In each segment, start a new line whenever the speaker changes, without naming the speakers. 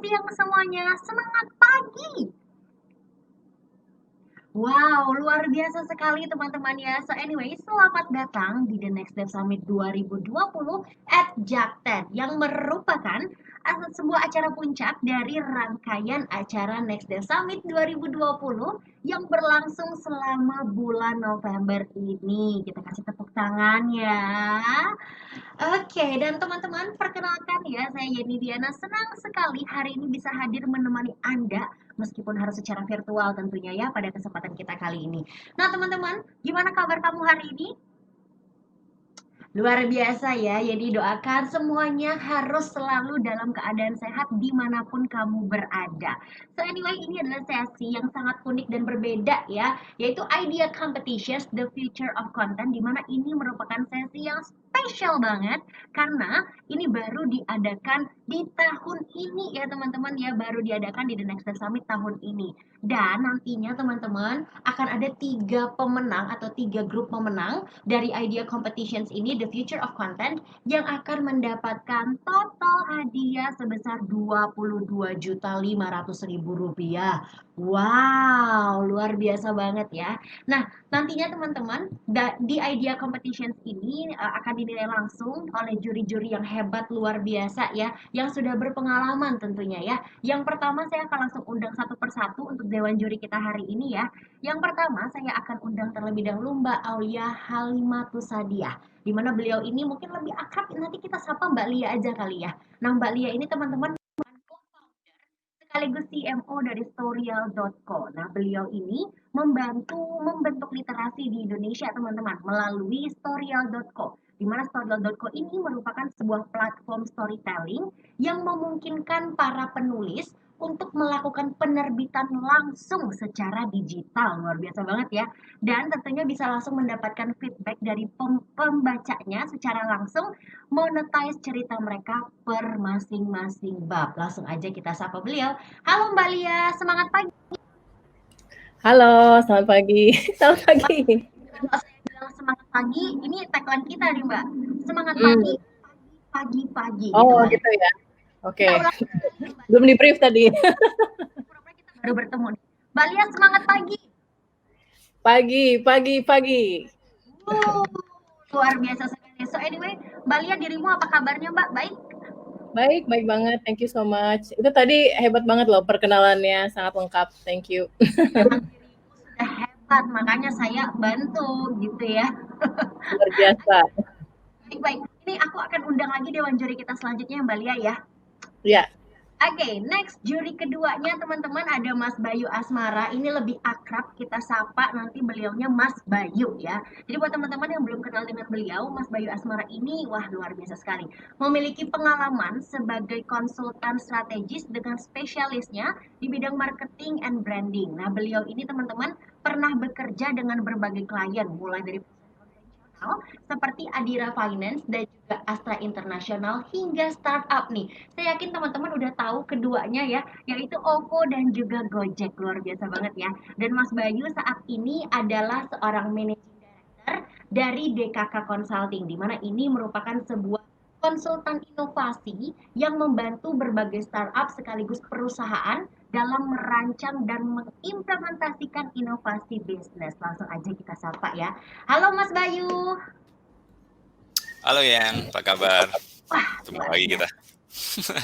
siang semuanya, semangat pagi! Wow, luar biasa sekali teman-teman ya. So anyway, selamat datang di The Next Step Summit 2020 at Jakten yang merupakan sebuah acara puncak dari rangkaian acara Next Step Summit 2020 yang berlangsung selama bulan November ini. Kita kasih tepuk tangan ya. Oke, dan teman-teman, perkenalkan ya, saya Yeni Diana. Senang sekali hari ini bisa hadir menemani Anda, meskipun harus secara virtual tentunya ya, pada kesempatan kita kali ini. Nah, teman-teman, gimana kabar kamu hari ini? Luar biasa ya, jadi doakan semuanya harus selalu dalam keadaan sehat dimanapun kamu berada. So anyway, ini adalah sesi yang sangat unik dan berbeda ya, yaitu Idea Competitions, The Future of Content, dimana ini merupakan sesi yang spesial banget, karena ini baru diadakan di tahun ini ya teman-teman ya, baru diadakan di The Next Step Summit tahun ini. Dan nantinya teman-teman akan ada 3 pemenang atau 3 grup pemenang dari Idea Competitions ini, The Future of Content, yang akan mendapatkan total hadiah sebesar Rp22.500.000. Wow, luar biasa banget ya. Nah, nantinya teman-teman di Idea Competitions ini akan dinilai langsung oleh juri-juri yang hebat luar biasa ya, yang sudah berpengalaman tentunya ya. Yang pertama saya akan langsung undang satu persatu untuk dewan juri kita hari ini ya. Yang pertama, saya akan undang terlebih dahulu Mbak Aulia Halimatus Sadiah, di mana beliau ini mungkin lebih akrab, nanti kita sapa Mbak Lia aja kali ya. Nah, Mbak Lia ini teman-teman sekaligus CMO dari Storyal.co. Nah, beliau ini membantu membentuk literasi di Indonesia, teman-teman, melalui Storyal.co. Di mana Storyal.co ini merupakan sebuah platform storytelling yang memungkinkan para penulis untuk melakukan penerbitan langsung secara digital. Luar biasa banget ya. Dan tentunya bisa langsung mendapatkan feedback dari pembacanya secara langsung, monetize cerita mereka per masing-masing bab. Langsung aja kita sapa beliau. Halo Mbak Lia, semangat pagi.
Halo, selamat pagi. Selamat pagi.
Kalau saya bilang semangat pagi, ini tagline kita nih Mbak. Semangat pagi,
Hmm.
pagi-pagi gitu
Oh,
Mbak Lia.
gitu ya. Oke.
Kita ulang kali ya Mbak
Belum
Lia.
di brief tadi.
Pura-pura kita baru bertemu nih. Mbak Lia semangat pagi.
Pagi.
Uh, luar biasa sekali. So anyway, Mbak Lia dirimu apa kabarnya Mbak? Baik?
Baik banget. Thank you so much. Itu tadi hebat banget loh perkenalannya, sangat lengkap. Thank you.
Memang dirimu sudah hebat, makanya saya bantu gitu ya.
Luar biasa.
Baik-baik. Ini aku akan undang lagi dewan juri kita selanjutnya Mbak Lia ya.
Ya.
Oke, next juri keduanya teman-teman ada Mas Bayu Asmara. Ini lebih akrab kita sapa nanti beliaunya Mas Bayu ya. Jadi buat teman-teman yang belum kenal dengan beliau, Mas Bayu Asmara ini wah luar biasa sekali. Memiliki pengalaman sebagai konsultan strategis dengan spesialisnya di bidang marketing and branding. Nah, beliau ini teman-teman pernah bekerja dengan berbagai klien mulai dari seperti Adira Finance dan juga Astra International hingga startup nih. Saya yakin teman-teman udah tahu keduanya ya, yaitu OVO dan juga Gojek. Luar biasa banget ya. Dan Mas Bayu saat ini adalah seorang managing director dari DKK Consulting, di mana ini merupakan sebuah konsultan inovasi yang membantu berbagai startup sekaligus perusahaan dalam merancang dan mengimplementasikan inovasi bisnis. Langsung aja kita sapa ya. Halo Mas Bayu.
Halo Yan, apa kabar?
Wah,
Ketemu
luar
lagi
biasa.
kita.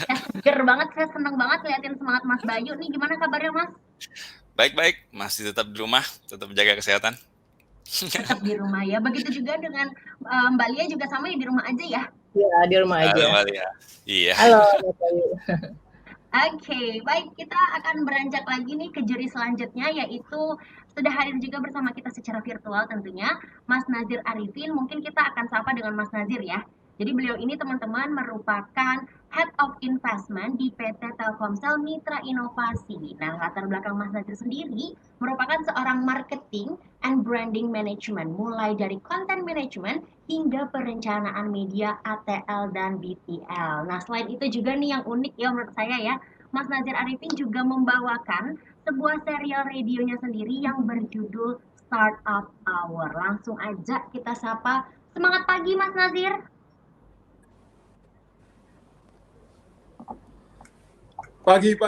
Ya, seger banget, saya seneng banget liatin semangat Mas Bayu. Nih gimana kabarnya Mas?
Baik-baik, masih tetap di rumah, tetap jaga kesehatan.
Tetap di rumah ya. Begitu juga dengan Mbak Lia juga sama ya di rumah aja ya.
Ya, di rumah
Halo
aja.
Malia. Iya.
Halo, Mas Bayu.
Oke, baik kita akan beranjak lagi nih ke juri selanjutnya yaitu sudah hadir juga bersama kita secara virtual tentunya Mas Nazir Arifin. Mungkin kita akan sapa dengan Mas Nazir ya. Jadi beliau ini teman-teman merupakan Head of Investment di PT Telkomsel Mitra Inovasi. Nah, latar belakang Mas Nazir sendiri merupakan seorang marketing and branding management, mulai dari content management hingga perencanaan media ATL dan BTL. Nah, selain itu juga nih yang unik ya menurut saya ya, Mas Nazir Arifin juga membawakan sebuah serial radionya sendiri yang berjudul Startup Hour. Langsung aja kita sapa. Semangat pagi Mas Nazir.
Pagi.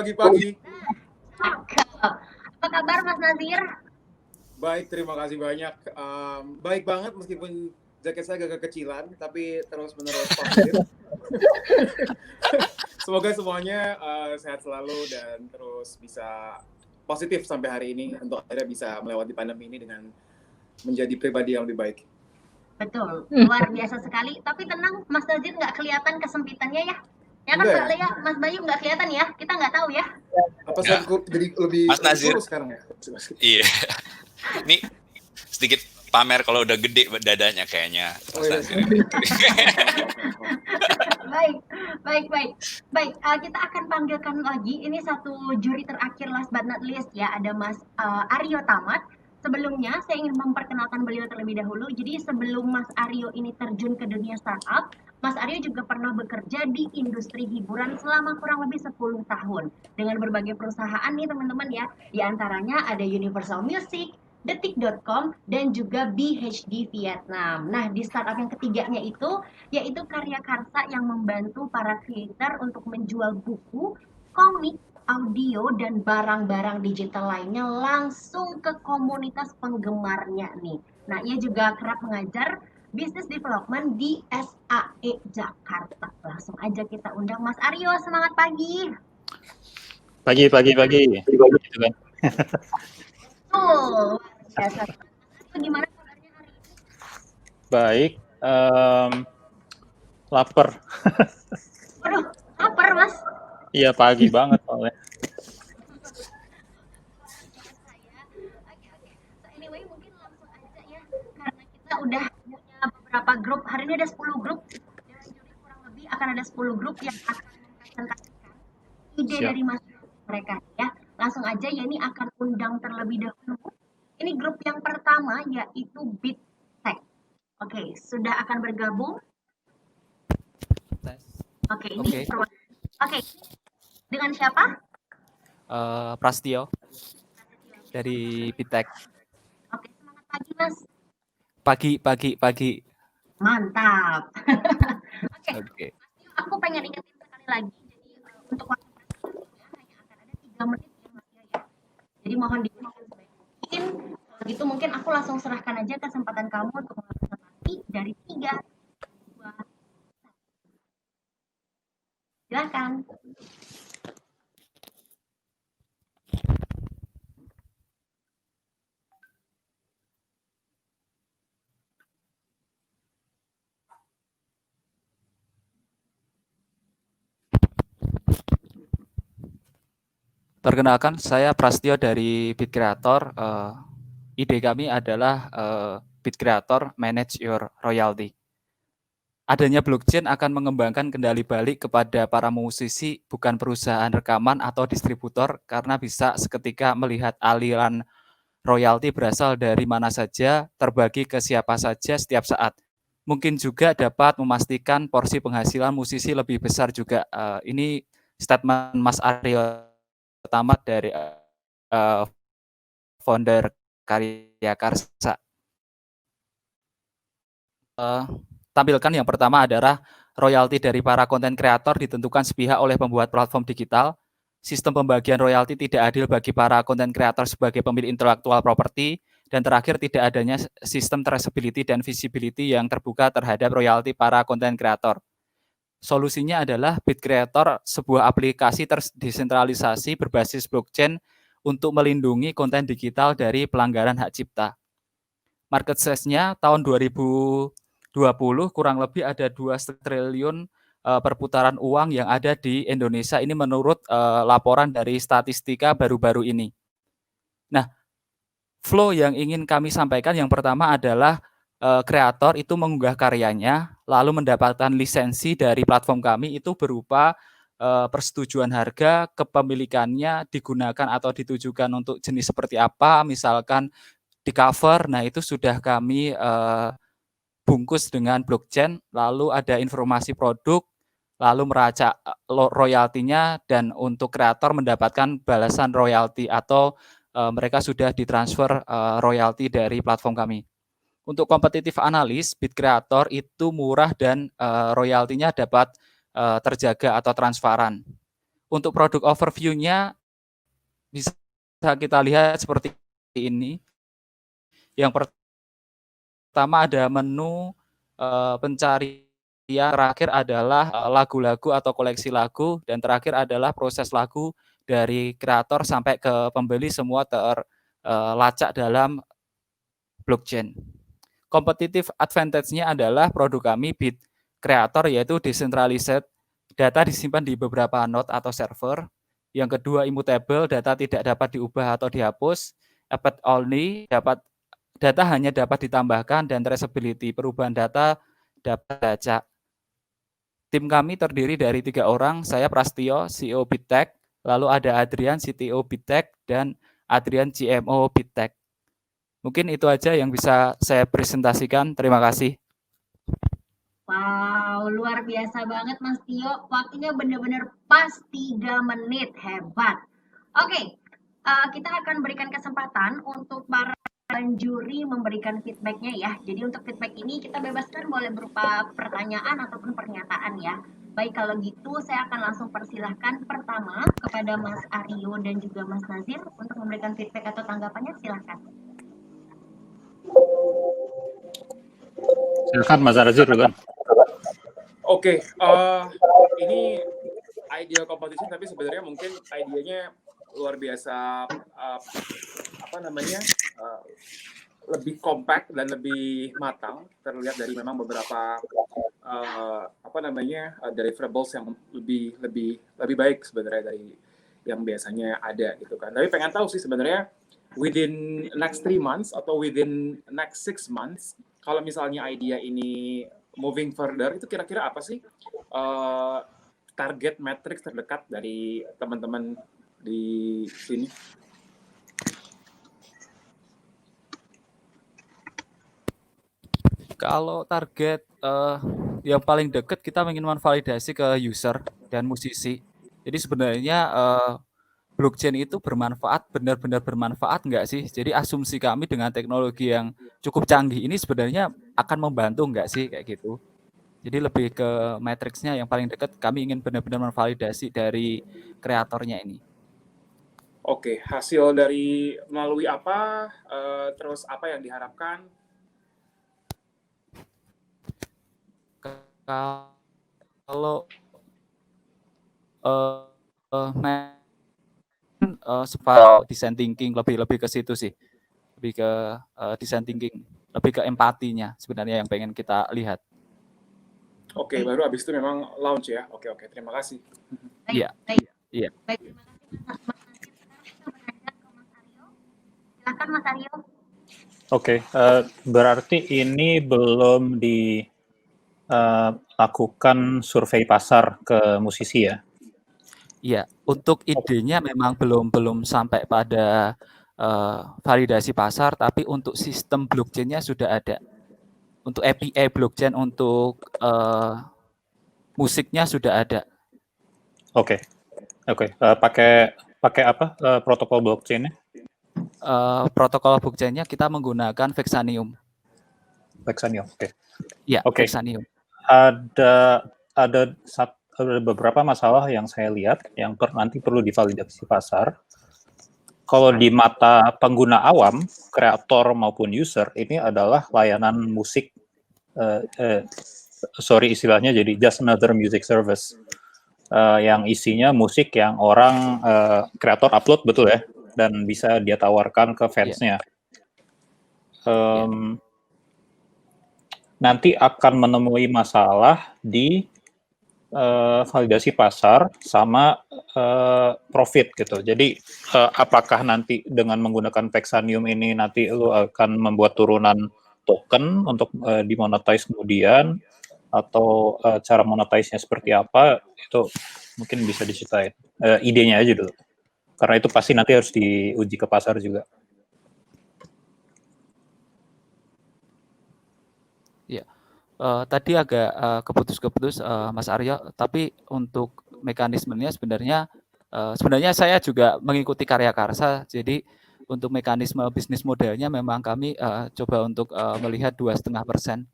Cakep. Apa kabar Mas Nazir?
Baik, terima kasih banyak. Baik banget meskipun jaket saya agak kecilan, tapi terus-menerus positif. Semoga semuanya sehat selalu dan terus bisa positif sampai hari ini untuk akhirnya bisa melewati pandemi ini dengan menjadi pribadi yang lebih baik.
Betul, luar biasa sekali. Tapi tenang, Mas Nazir nggak kelihatan kesempitannya ya? Ya kan Mbak Lea, Mas Bayu nggak kelihatan ya? Kita nggak tahu ya?
Apa saya jadi lebih
Mas Nazir
kurus sekarang ya?
Iya. Ini sedikit pamer kalau udah gede dadanya kayaknya.
Oh, iya.
Baik. Kita akan panggilkan lagi. Ini satu juri terakhir last but not least ya. Ada Mas Aryo Tamat. Sebelumnya saya ingin memperkenalkan beliau terlebih dahulu. Jadi sebelum Mas Aryo ini terjun ke dunia startup, Mas Aryo juga pernah bekerja di industri hiburan selama kurang lebih 10 tahun. Dengan berbagai perusahaan nih teman-teman ya. Di antaranya ada Universal Music, Detik.com, dan juga BHD Vietnam. Nah, di startup yang ketiganya itu, yaitu Karya Karsa yang membantu para creator untuk menjual buku, komik, audio, dan barang-barang digital lainnya langsung ke komunitas penggemarnya nih. Nah, ia juga kerap mengajar Business Development di SAE Jakarta. Langsung aja kita undang Mas Aryo. Semangat pagi.
Pagi. Gitu kan.
Oh, biasa. Gimana kabarnya hari ini?
Baik. Lapar.
Waduh, lapar Mas.
Iya, pagi banget soalnya.
Oke. So anyway, mungkin langsung aja ya, karena kita udah punya beberapa grup. Hari ini ada 10 grup. Dewan juri kurang lebih akan ada 10 grup yang akan mempresentasikan ide
Siap.
dari masing-masing mereka ya. Langsung aja ya, ini akan undang terlebih dahulu. Ini grup yang pertama yaitu BitTech. Oke, sudah akan bergabung. Oke, ini Oke. Dengan siapa?
Prastio dari BitTech.
Oke, semangat pagi Mas.
Pagi.
Mantap.
Oke.
Aku pengen ingetin sekali lagi. Jadi untuk waktu presentasinya hanya akan ada 3 menit ya Mas ya. Jadi mohon digunakan sebaik mungkin. Kalau gitu mungkin aku langsung serahkan aja kesempatan kamu untuk presentasi dari 3, 2, 1. Silakan.
Perkenalkan, saya Prastio dari Bit Creator. Ide kami adalah Bit Creator Manage Your Royalty. Adanya blockchain akan mengembangkan kendali balik kepada para musisi, bukan perusahaan rekaman atau distributor, karena bisa seketika melihat aliran royalti berasal dari mana saja, terbagi ke siapa saja setiap saat. Mungkin juga dapat memastikan porsi penghasilan musisi lebih besar juga. Ini statement Mas Aryo Tamat dari founder Karya Karsa. Tampilkan yang pertama adalah royalti dari para konten kreator ditentukan sepihak oleh pembuat platform digital. Sistem pembagian royalti tidak adil bagi para konten kreator sebagai pemilik intelektual properti. Dan terakhir, tidak adanya sistem traceability dan visibility yang terbuka terhadap royalti para konten kreator. Solusinya adalah Bit Creator, sebuah aplikasi terdesentralisasi berbasis blockchain untuk melindungi konten digital dari pelanggaran hak cipta. Market size-nya tahun 2020 kurang lebih ada 2 triliun perputaran uang yang ada di Indonesia. Ini menurut laporan dari statistika baru-baru ini. Nah, flow yang ingin kami sampaikan yang pertama adalah kreator itu mengunggah karyanya, lalu mendapatkan lisensi dari platform kami itu berupa persetujuan harga, kepemilikannya digunakan atau ditujukan untuk jenis seperti apa, misalkan di cover, nah itu sudah kami bungkus dengan blockchain, lalu ada informasi produk, lalu meracak royaltinya, dan untuk kreator mendapatkan balasan royalti atau mereka sudah ditransfer royalti dari platform kami. Untuk kompetitif analis, Bit Creator itu murah dan royaltinya dapat terjaga atau transparan. Untuk produk overview-nya bisa kita lihat seperti ini. Yang pertama ada menu pencarian, terakhir adalah lagu-lagu atau koleksi lagu, dan terakhir adalah proses lagu dari kreator sampai ke pembeli, semua terlacak dalam blockchain. Competitive advantage-nya adalah produk kami Bit Creator, yaitu decentralized, data disimpan di beberapa node atau server. Yang kedua, immutable, data tidak dapat diubah atau dihapus. Append only, data hanya dapat ditambahkan, dan traceability, perubahan data dapat dilacak. Tim kami terdiri dari 3 orang, saya Prastio, CEO Bittech, lalu ada Adrian, CTO Bittech, dan Adrian, CMO Bittech. Mungkin itu aja yang bisa saya presentasikan. Terima kasih.
Wow, luar biasa banget Mas Tio. Waktunya benar-benar pas 3 menit. Hebat. Oke, kita akan berikan kesempatan untuk para juri memberikan feedbacknya ya. Jadi untuk feedback ini kita bebaskan, boleh berupa pertanyaan ataupun pernyataan ya. Baik, kalau gitu saya akan langsung persilahkan pertama kepada Mas Aryo dan juga Mas Nazir untuk memberikan feedback atau tanggapannya. Silahkan.
Silakan Mas Nazir dulu kan.
Oke, ini ideal competition, tapi sebenarnya mungkin idenya luar biasa, lebih compact dan lebih matang, terlihat dari memang beberapa deliverables yang lebih baik sebenarnya dari yang biasanya ada gitu kan. Tapi pengen tahu sih sebenarnya within next 3 months atau within next 6 months, kalau misalnya idea ini moving further, itu kira-kira apa sih target matrix terdekat dari teman-teman di sini?
Kalau target yang paling dekat, kita ingin memvalidasi ke user dan musisi. Jadi sebenarnya blockchain itu bermanfaat, benar-benar bermanfaat nggak sih? Jadi asumsi kami dengan teknologi yang cukup canggih ini sebenarnya akan membantu nggak sih, kayak gitu. Jadi lebih ke matriksnya yang paling dekat, kami ingin benar-benar memvalidasi dari kreatornya ini.
Oke, hasil dari melalui apa, terus apa yang diharapkan?
Kalau design thinking, lebih ke situ sih, lebih ke design thinking, lebih ke empatinya sebenarnya yang pengen kita lihat.
Oke, baru habis itu memang launch ya. Oke, terima kasih.
Iya.
Iya. Baik, terima kasih Mas. Silakan Mas Aryo.
Oke, berarti ini belum dilakukan survei pasar ke musisi ya?
Iya, untuk idenya memang belum sampai pada validasi pasar, tapi untuk sistem blockchain-nya sudah ada. Untuk API blockchain untuk musiknya sudah ada.
Oke. Pakai apa protokol blockchain-nya?
Protokol blockchain-nya kita menggunakan Vexanium.
Oke.
Iya,
Oke.
Vexanium.
Ada beberapa masalah yang saya lihat yang nanti perlu divalidasi pasar. Kalau di mata pengguna awam, kreator maupun user, ini adalah layanan musik, istilahnya jadi just another music service, yang isinya musik yang orang kreator upload, betul ya, dan bisa dia tawarkan ke fansnya. Nanti akan menemui masalah di validasi pasar sama profit gitu. Jadi apakah nanti dengan menggunakan Vexanium ini nanti lu akan membuat turunan token untuk dimonetize kemudian, atau cara monetize-nya seperti apa, itu mungkin bisa diceritain idenya aja dulu. Karena itu pasti nanti harus diuji ke pasar juga.
Tadi agak keputus-keputus Mas Aryo, tapi untuk mekanismenya sebenarnya saya juga mengikuti Karya Karsa. Jadi untuk mekanisme bisnis modelnya memang kami coba untuk melihat 2,5%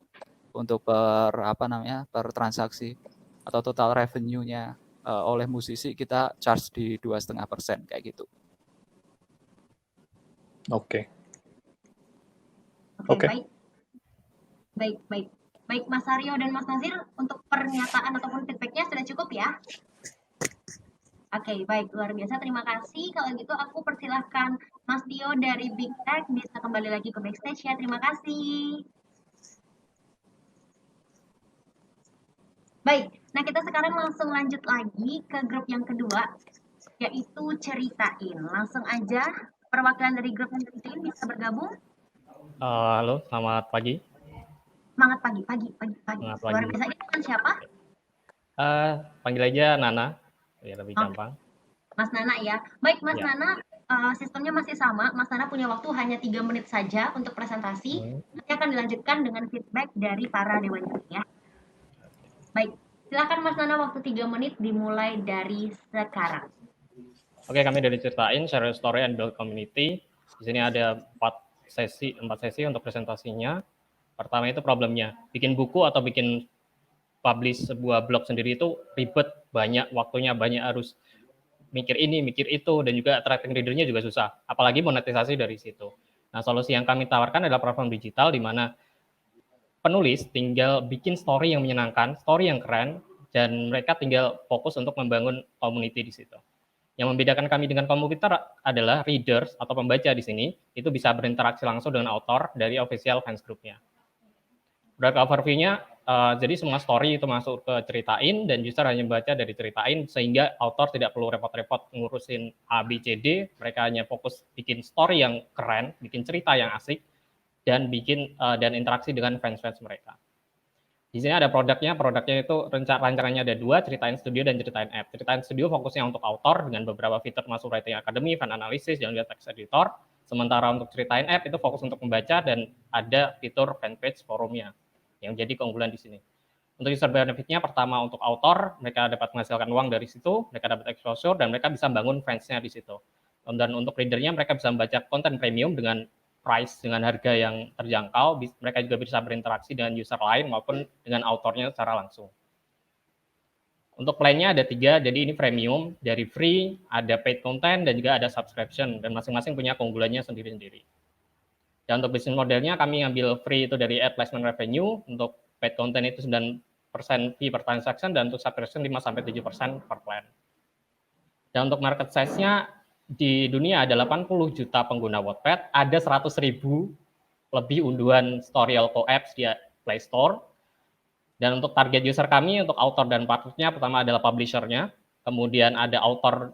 untuk per transaksi atau total revenue-nya. oleh musisi kita charge di 2,5% kayak gitu.
Oke.
Oke,
Oke.
baik Mas Aryo dan Mas Nazir, untuk pernyataan ataupun feedback-nya sudah cukup ya? Oke, baik, luar biasa, terima kasih. Kalau gitu aku persilahkan Mas Tio dari Big Tech bisa kembali lagi ke backstage ya, terima kasih. Baik, nah kita sekarang langsung lanjut lagi ke grup yang kedua, yaitu Ceritain. Langsung aja, perwakilan dari grup yang Ceritain bisa bergabung.
Halo, selamat pagi.
Semangat pagi.
Selamat
Luar
pagi.
biasa, ini dengan siapa?
Panggil aja Nana, ya lebih gampang.
Mas Nana ya. Baik Mas
Ya.
Nana, sistemnya masih sama. Mas Nana punya waktu hanya 3 menit saja untuk presentasi. Nanti akan dilanjutkan dengan feedback dari para dewan juri ya. Baik, silakan Mas Nana, waktu 3 menit dimulai dari sekarang.
Oke, kami dari Ceritain, Share Story and Build Community. Di sini ada 4 sesi untuk presentasinya. Pertama itu problemnya, bikin buku atau bikin publish sebuah blog sendiri itu ribet, banyak waktunya, banyak harus mikir ini, mikir itu, dan juga attracting reader-nya juga susah, apalagi monetisasi dari situ. Nah, solusi yang kami tawarkan adalah platform digital di mana penulis tinggal bikin story yang menyenangkan, story yang keren, dan mereka tinggal fokus untuk membangun community di situ. Yang membedakan kami dengan komputer adalah readers atau pembaca di sini itu bisa berinteraksi langsung dengan author dari official fans group-nya. Product overview-nya, jadi semua story itu masuk ke Ceritain dan user hanya membaca dari Ceritain sehingga author tidak perlu repot-repot ngurusin A, B, C, D. Mereka hanya fokus bikin story yang keren, bikin cerita yang asik, dan bikin dan interaksi dengan fans-fans mereka. Di sini ada produknya itu rancangannya ada 2, Ceritain Studio dan Ceritain App. Ceritain Studio fokusnya untuk author dengan beberapa fitur masuk Writing Academy, Fan Analysis, dan juga text editor. Sementara untuk Ceritain App itu fokus untuk membaca dan ada fitur fanpage forumnya yang jadi keunggulan di sini. Untuk user benefit-nya, pertama untuk author, mereka dapat menghasilkan uang dari situ, mereka dapat exposure, dan mereka bisa bangun fans-nya di situ. Dan untuk reader-nya, mereka bisa membaca konten premium dengan price, dengan harga yang terjangkau, mereka juga bisa berinteraksi dengan user lain maupun dengan author-nya secara langsung. Untuk plan-nya ada 3, jadi ini premium, dari free, ada paid content, dan juga ada subscription, dan masing-masing punya keunggulannya sendiri-sendiri. Dan untuk bisnis modelnya kami ambil free itu dari ad placement revenue, untuk paid content itu 9% fee per transaction, dan untuk subscription 5-7% per plan. Dan untuk market size-nya di dunia ada 80 juta pengguna Wattpad, ada 100.000 lebih unduhan Storyalco apps di Play Store. Dan untuk target user kami, untuk author dan partnernya, pertama adalah publisher-nya, kemudian ada author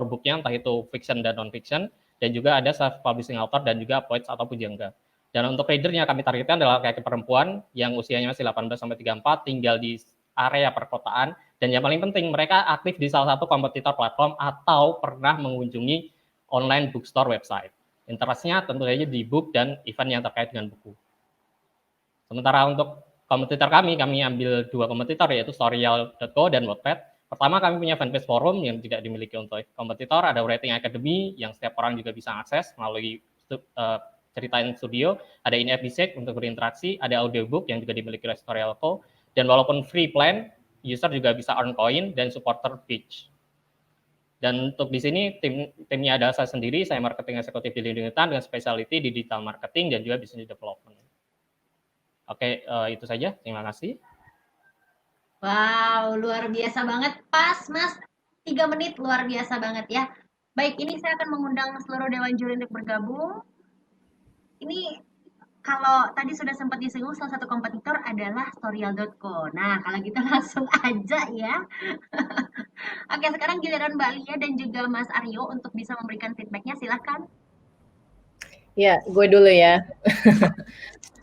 book-nya, entah itu fiction dan non-fiction, dan juga ada self-publishing author dan juga poets atau pujangga. Dan untuk reader-nya kami targetkan adalah kayak perempuan yang usianya masih 18-34, tinggal di area perkotaan, dan yang paling penting mereka aktif di salah satu kompetitor platform atau pernah mengunjungi online bookstore website. Interestnya tentu saja di book dan event yang terkait dengan buku. Sementara untuk kompetitor kami ambil 2 kompetitor, yaitu Storyal.co dan Wattpad. Pertama, kami punya fanpage forum yang tidak dimiliki untuk kompetitor, ada Writing Academy yang setiap orang juga bisa akses melalui Ceritain Studio, ada in-app Bisek untuk berinteraksi, ada audiobook yang juga dimiliki oleh Storyalco, dan walaupun free plan, user juga bisa earn coin dan supporter pitch. Dan untuk di sini timnya adalah saya sendiri, saya marketing eksekutif di Linitan dengan specialty di digital marketing dan juga business development. Oke, itu saja. Terima kasih.
Wow, luar biasa banget. Pas, Mas. 3 menit, luar biasa banget ya. Baik, ini saya akan mengundang seluruh dewan juri untuk bergabung. Ini kalau tadi sudah sempat disinggung, salah satu kompetitor adalah Storyal.co. Nah, kalau gitu langsung aja ya. Oke, sekarang giliran Mbak Lia dan juga Mas Aryo untuk bisa memberikan feedback-nya, silakan.
Ya, gue dulu ya.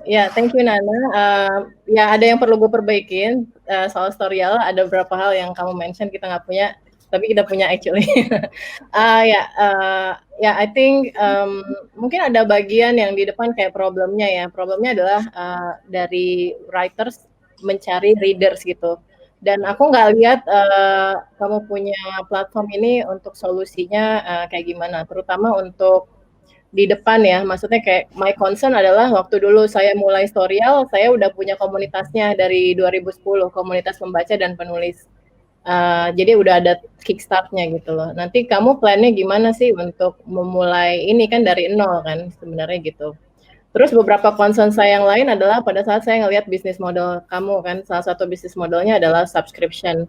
Ya, thank you Nana. Ya, ada yang perlu gue perbaikin soal Storyal. Ada beberapa hal yang kamu mention kita nggak punya, tapi kita punya actually. Ya, I think mungkin ada bagian yang di depan kayak problemnya ya. Problemnya adalah dari writers mencari readers gitu. Dan aku nggak lihat kamu punya platform ini untuk solusinya kayak gimana, terutama untuk di depan ya, maksudnya kayak my concern adalah waktu dulu saya mulai Storyal, saya udah punya komunitasnya dari 2010, komunitas pembaca dan penulis. Jadi udah ada kickstart-nya gitu loh. Nanti kamu plan-nya gimana sih untuk memulai ini kan dari nol kan sebenarnya gitu. Terus beberapa concern saya yang lain adalah pada saat saya ngelihat bisnis model kamu kan, salah satu bisnis modelnya adalah subscription.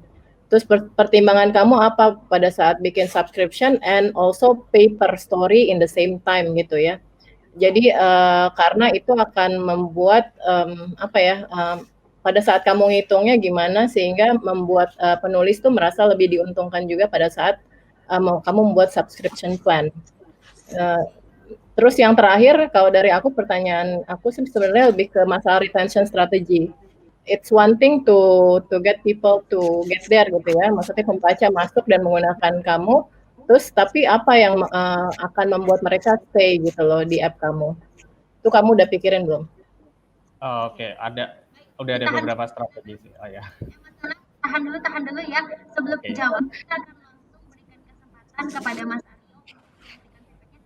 Terus pertimbangan kamu apa pada saat bikin subscription and also pay per story in the same time gitu ya. Jadi karena itu akan membuat pada saat kamu ngitungnya gimana sehingga membuat penulis tuh merasa lebih diuntungkan juga pada saat kamu membuat subscription plan. Terus yang terakhir, kalau dari aku pertanyaan aku sebenarnya lebih ke masalah retention strategy. It's one thing to get people to get there gitu ya, maksudnya pembaca masuk dan menggunakan kamu, terus tapi apa yang akan membuat mereka stay gitu loh di app kamu? Itu kamu udah pikirin belum?
Oh, oke, udah ada beberapa strategi sih. Oh ya.
Tahan dulu ya. Sebelum dijawab, kita akan langsung berikan kesempatan kepada Mas Aryo.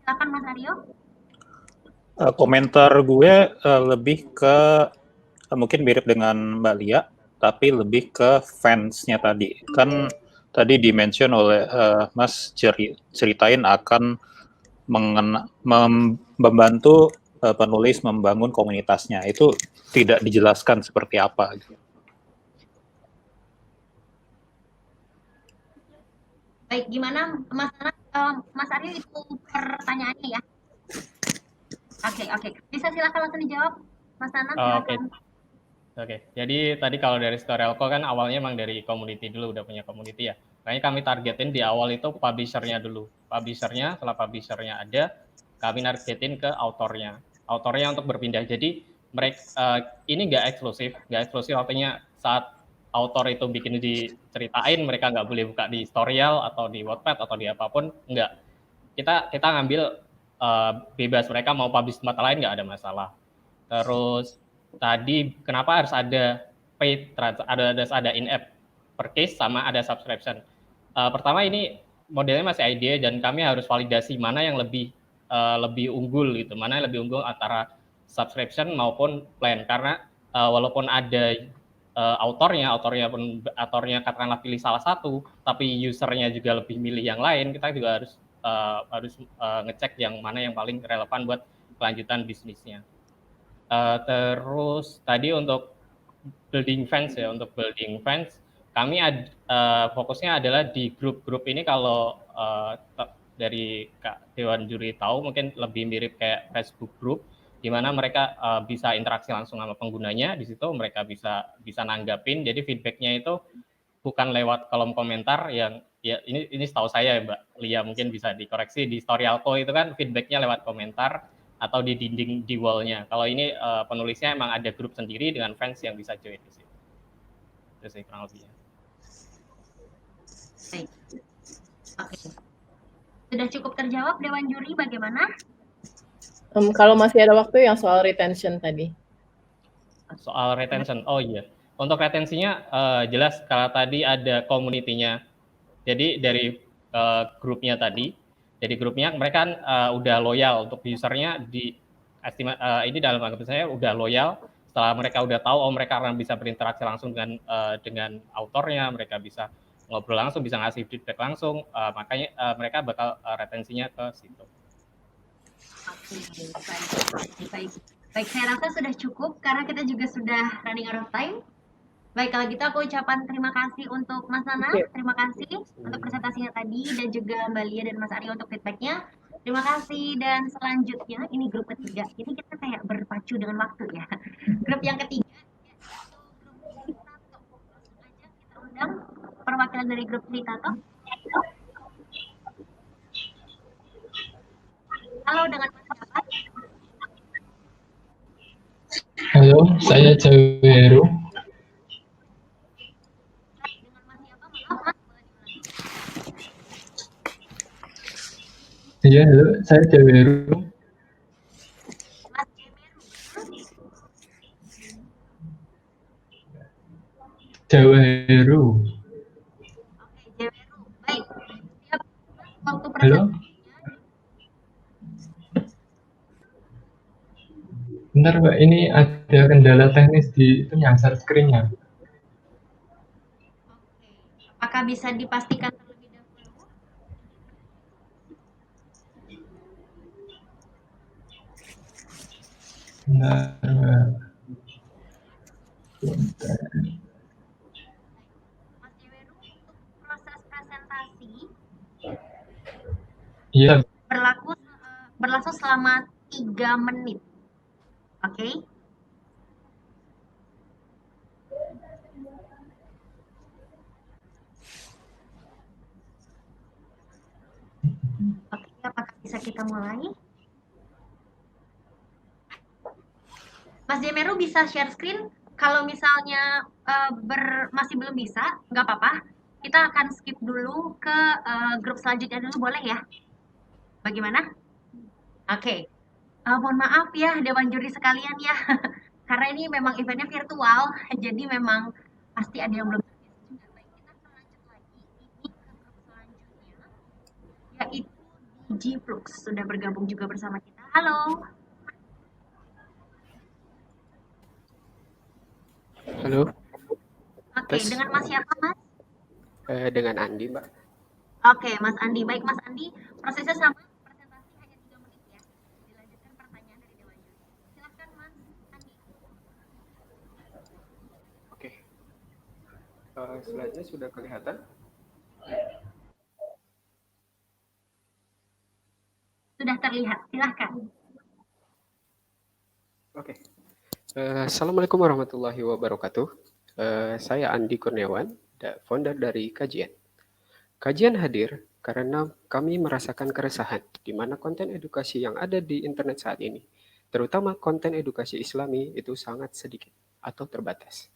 Silakan Mas Aryo.
Komentar gue lebih ke mungkin mirip dengan Mbak Lia, tapi lebih ke fansnya tadi. Kan tadi dimention oleh Mas ceritain akan membantu penulis membangun komunitasnya. Itu tidak dijelaskan seperti apa.
Baik, gimana Mas Aryo itu pertanyaannya ya? Oke. Bisa silakan langsung dijawab, Mas Anang.
Oke. Jadi tadi kalau dari Storyalco kan awalnya emang dari community dulu, udah punya community ya. Makanya kami targetin di awal itu publisher-nya dulu. Setelah publisher-nya ada, kami targetin ke autornya. Autornya untuk berpindah. Jadi mereka ini nggak eksklusif artinya saat autor itu bikin diceritain, mereka nggak boleh buka di Storyal atau di Wattpad atau di apapun, nggak. Kita ngambil bebas, mereka mau publish tempat lain nggak ada masalah. Terus tadi kenapa harus ada paid, ada in-app purchase sama ada subscription. Pertama ini modelnya masih ide dan kami harus validasi mana yang lebih unggul gitu, mana yang lebih unggul antara subscription maupun plan, karena walaupun ada autornya katakanlah pilih salah satu, tapi usernya juga lebih milih yang lain, kita juga harus ngecek yang mana yang paling relevan buat kelanjutan bisnisnya. Terus tadi untuk building fans kami fokusnya adalah di grup-grup ini. Kalau dari Kak Dewan Juri tahu, mungkin lebih mirip kayak Facebook group, di mana mereka bisa interaksi langsung sama penggunanya. Di situ mereka bisa nanggapin. Jadi feedbacknya itu bukan lewat kolom komentar yang ya ini setahu saya ya Mbak Lia, mungkin bisa dikoreksi, di Storyalco itu kan feedbacknya lewat komentar atau di dinding di wall-nya. Kalau ini penulisnya emang ada grup sendiri dengan fans yang bisa join di situ. Itu sih kurang lebihnya.
Baik. Oke. Sudah cukup terjawab Dewan Juri, bagaimana?
Kalau masih ada waktu yang soal retention tadi.
Soal retention, oh iya. Untuk retensinya jelas kalau tadi ada community-nya. Jadi dari grupnya tadi, jadi grupnya mereka udah loyal untuk usernya ini dalam anggapan saya udah loyal. Setelah mereka udah tahu, mereka akan bisa berinteraksi langsung dengan autornya, mereka bisa ngobrol langsung, bisa ngasih feedback langsung, makanya mereka bakal retensinya ke situ.
Baik, saya rasa sudah cukup karena kita juga sudah running out of time. Baik, kalau gitu aku ucapan terima kasih untuk Mas Nana, terima kasih untuk presentasinya tadi, dan juga Mbak Lia dan Mas Aryo untuk feedbacknya. Terima kasih, dan selanjutnya ini grup ketiga. Ini kita kayak berpacu dengan waktu ya. Grup yang ketiga, yaitu grup Ceritato. Langsung aja kita undang perwakilan dari grup Ceritato. Halo, dengan Mas siapa?
Halo, saya Jaweru. Iya, halo, saya Jaweru.
Mas
Jaweru.
Oke, Jaweru. Baik. Siap. Waktu
Halo. Bentar Mbak, ini ada kendala teknis di itu nyasar screen-nya.
Oke. Apakah bisa dipastikan terlebih dahulu?
Bentar, Mbak.
Mas Jeweru, untuk proses presentasi
Iya,
berlangsung selama 3 menit. Oke? Oke, apakah bisa kita mulai? Mas Jemeru bisa share screen. Kalau misalnya masih belum bisa, nggak apa-apa. Kita akan skip dulu ke grup selanjutnya dulu, boleh ya? Bagaimana? Oke. Mohon maaf ya, Dewan Juri sekalian ya. Karena ini memang eventnya virtual, jadi memang pasti ada yang belum terbiasa juga. Baik, kita akan lanjut lagi ini ke grup selanjutnya, yaitu DigiFlux. Sudah bergabung juga bersama kita. Halo.
Halo,
Oke,
tes.
dengan Mas siapa, Mas?
Dengan Andi, Mbak.
Oke, Mas Andi. Baik, Mas Andi. Prosesnya sama, presentasi hanya 3 menit ya. Dilanjutkan pertanyaan dari Dewan Juri. Silakan, Mas Andi.
Oke. Slide-nya sudah kelihatan?
Sudah terlihat. Silakan.
Oke. Assalamualaikum warahmatullahi wabarakatuh. Saya Andi Kurniawan, founder dari Kajian. Kajian hadir karena kami merasakan keresahan di mana konten edukasi yang ada di internet saat ini, terutama konten edukasi Islami, itu sangat sedikit atau terbatas.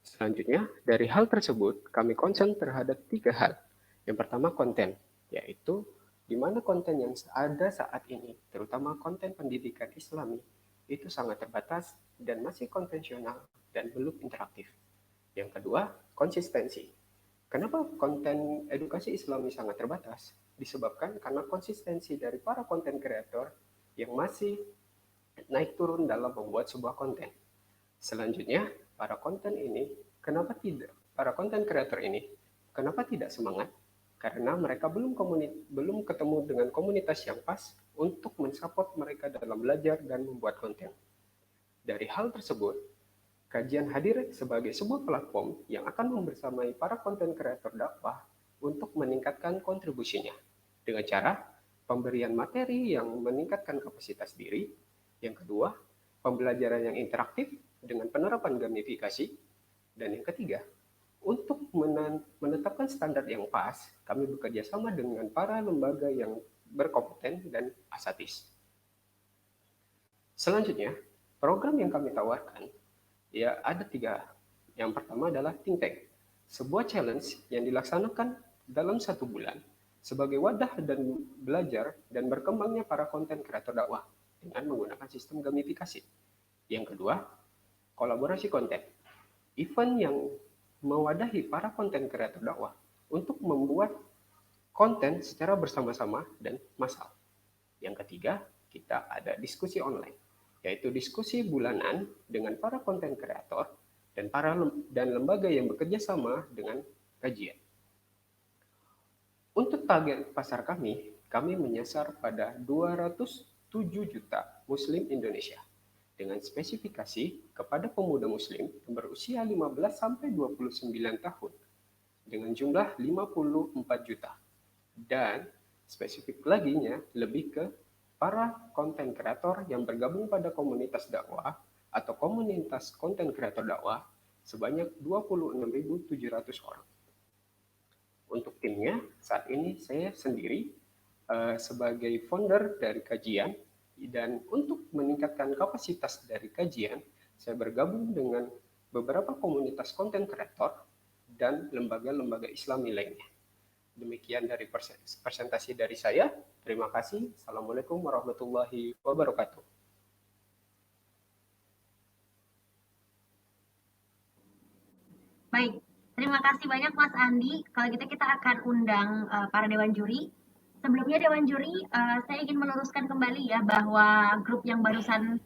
Selanjutnya, dari hal tersebut, kami concern terhadap 3 hal. Yang pertama, konten, yaitu di mana konten yang ada saat ini, terutama konten pendidikan Islami, itu sangat terbatas dan masih konvensional dan belum interaktif. Yang kedua, konsistensi. Kenapa konten edukasi Islami sangat terbatas? Disebabkan karena konsistensi dari para konten kreator yang masih naik turun dalam membuat sebuah konten. Selanjutnya, para konten kreator ini kenapa tidak semangat? Karena mereka belum ketemu dengan komunitas yang pas untuk mensupport mereka dalam belajar dan membuat konten. Dari hal tersebut, Kajian hadir sebagai sebuah platform yang akan membersamai para konten kreator dakwah untuk meningkatkan kontribusinya dengan cara pemberian materi yang meningkatkan kapasitas diri. Yang kedua, pembelajaran yang interaktif dengan penerapan gamifikasi. Dan yang ketiga, untuk menetapkan standar yang pas, kami bekerja sama dengan para lembaga yang berkompeten dan asatis. Selanjutnya, program yang kami tawarkan ya ada 3. Yang pertama adalah Think Tank, sebuah challenge yang dilaksanakan dalam 1 bulan sebagai wadah dan belajar dan berkembangnya para konten kreator dakwah dengan menggunakan sistem gamifikasi. Yang kedua, kolaborasi konten, event yang mewadahi para konten kreator dakwah untuk membuat konten secara bersama-sama dan massal. Yang ketiga, kita ada diskusi online, yaitu diskusi bulanan dengan para konten kreator dan lembaga yang bekerja sama dengan kajian. Untuk target pasar kami menyasar pada 207 juta Muslim Indonesia dengan spesifikasi kepada pemuda Muslim yang berusia 15 sampai 29 tahun dengan jumlah 54 juta. Dan spesifik laginya lebih ke para konten kreator yang bergabung pada komunitas dakwah atau komunitas konten kreator dakwah sebanyak 26.700 orang. Untuk timnya, saat ini saya sendiri sebagai founder dari kajian, dan untuk meningkatkan kapasitas dari kajian, saya bergabung dengan beberapa komunitas konten kreator dan lembaga-lembaga Islami lainnya. Demikian dari presentasi dari saya. Terima kasih. Assalamualaikum warahmatullahi wabarakatuh.
Baik, terima kasih banyak Mas Andi. Kalau gitu kita akan undang para Dewan Juri. Sebelumnya Dewan Juri, saya ingin meluruskan kembali ya bahwa grup yang barusan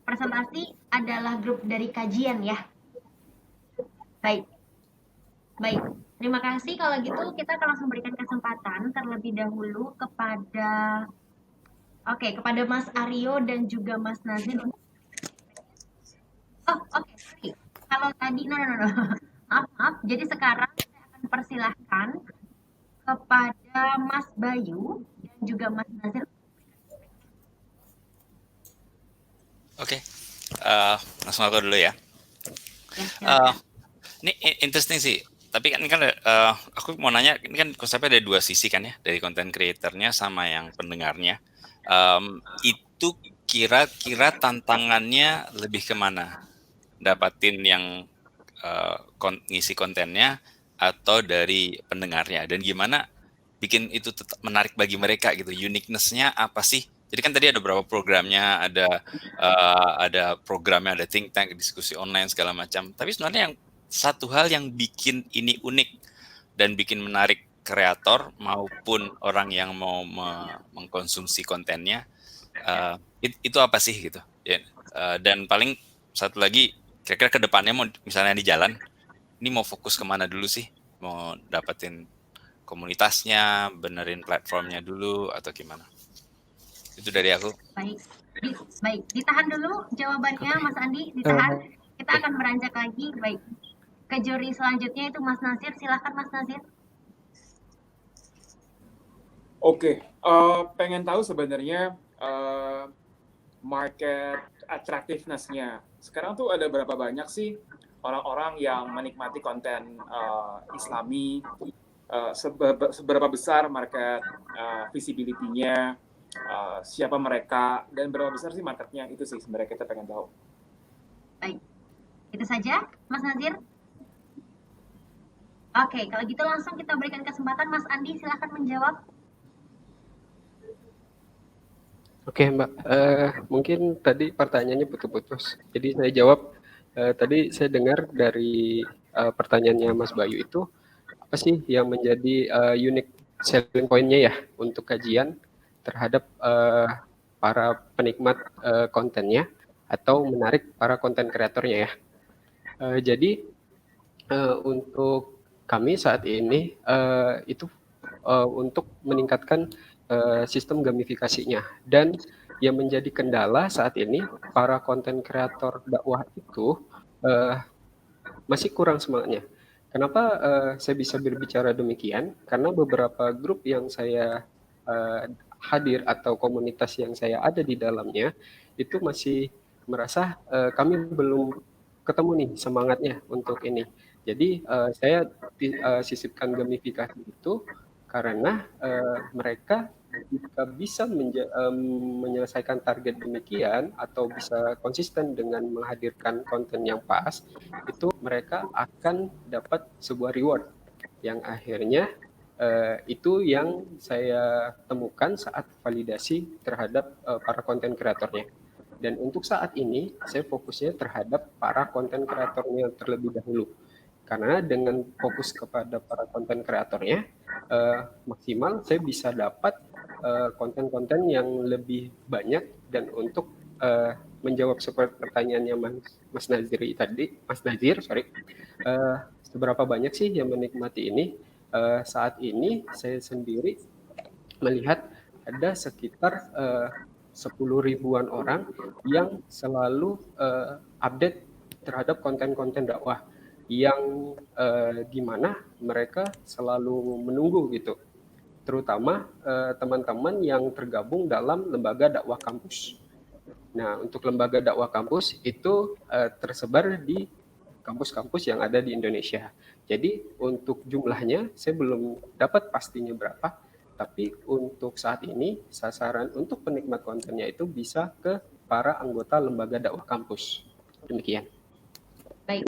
presentasi adalah grup dari kajian ya. Baik. Terima kasih. Kalau gitu kita akan langsung berikan kesempatan terlebih dahulu kepada kepada Mas Aryo dan juga Mas Nazir. Oh, sorry. Kalau tadi no. Maaf. Jadi sekarang saya akan persilahkan kepada Mas Bayu dan juga Mas Nazir.
Oke. Langsung aku dulu ya. Ini interesting sih. Tapi kan aku mau nanya, ini kan konsepnya ada dua sisi kan ya, dari content creator-nya sama yang pendengarnya. Itu kira-kira tantangannya lebih kemana? Dapatin yang ngisi kontennya atau dari pendengarnya? Dan gimana bikin itu tetap menarik bagi mereka gitu? Uniqueness-nya apa sih? Jadi kan tadi ada beberapa programnya, ada programnya, ada think tank, diskusi online segala macam. Tapi sebenarnya yang satu hal yang bikin ini unik dan bikin menarik kreator maupun orang yang mau mengkonsumsi kontennya, itu apa sih gitu? Dan paling satu lagi, kira-kira ke depannya mau misalnya di jalan, ini mau fokus kemana dulu sih? Mau dapetin komunitasnya, benerin platformnya dulu atau gimana? Itu dari aku.
Baik. Ditahan dulu jawabannya, Mas Andi. Ditahan. Kita akan beranjak lagi. Baik. Ke juri selanjutnya itu Mas Nazir. Silahkan Mas Nazir.
Oke. Pengen tahu sebenarnya market attractiveness-nya. Sekarang tuh ada berapa banyak sih orang-orang yang menikmati konten Islami? Seberapa besar market visibility-nya? Siapa mereka dan berapa besar sih marketnya, itu sih sebenarnya kita pengen tahu.
Baik, itu saja Mas Nazir. Oke, kalau gitu langsung kita berikan kesempatan Mas Andi, silakan menjawab.
Oke Mbak, mungkin tadi pertanyaannya putus-putus, jadi saya jawab. Tadi saya dengar dari pertanyaannya Mas Bayu itu, apa sih yang menjadi unique selling point-nya ya untuk kajian terhadap para penikmat kontennya atau menarik para konten kreatornya ya. Jadi untuk kami saat ini itu untuk meningkatkan sistem gamifikasinya, dan yang menjadi kendala saat ini para konten kreator dakwah itu masih kurang semangatnya. Kenapa saya bisa berbicara demikian? Karena beberapa grup yang saya hadir atau komunitas yang saya ada di dalamnya itu masih merasa kami belum ketemu nih semangatnya untuk ini. Jadi saya sisipkan gamifikasi itu karena mereka jika bisa menyelesaikan target demikian atau bisa konsisten dengan menghadirkan konten yang pas, itu mereka akan dapat sebuah reward yang akhirnya itu yang saya temukan saat validasi terhadap para konten kreatornya. Dan untuk saat ini saya fokusnya terhadap para konten kreatornya terlebih dahulu. Karena dengan fokus kepada para konten kreatornya, maksimal saya bisa dapat konten-konten yang lebih banyak. Dan untuk menjawab seperti pertanyaannya Mas Nazir tadi, seberapa banyak sih yang menikmati ini? Saat ini saya sendiri melihat ada sekitar 10 ribuan orang yang selalu update terhadap konten-konten dakwah, yang dimana mereka selalu menunggu gitu, terutama teman-teman yang tergabung dalam lembaga dakwah kampus. Nah, untuk lembaga dakwah kampus itu tersebar di kampus-kampus yang ada di Indonesia. Jadi untuk jumlahnya saya belum dapat pastinya berapa, tapi untuk saat ini sasaran untuk penikmat kontennya itu bisa ke para anggota lembaga dakwah kampus. Demikian.
Baik.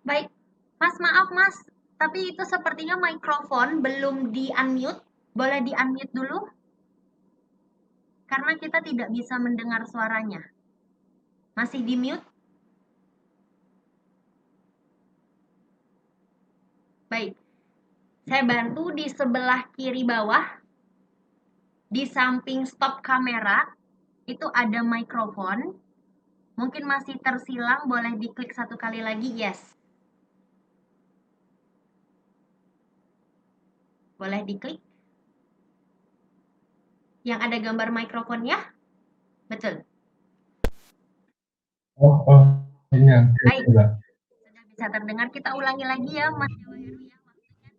Baik, Mas, maaf Mas, tapi itu sepertinya mikrofon belum di-unmute. Boleh di-unmute dulu? Karena kita tidak bisa mendengar suaranya. Masih di-mute? Baik, saya bantu di sebelah kiri bawah, di samping stop kamera, itu ada mikrofon. Mungkin masih tersilang, boleh diklik satu kali lagi, yes. Boleh diklik. Yang ada gambar mikrofonnya? Betul.
Ini yang
Baik,
Mbak.
sudah bisa terdengar. Kita ulangi lagi ya, Mas Jawa Heru ya, waktunya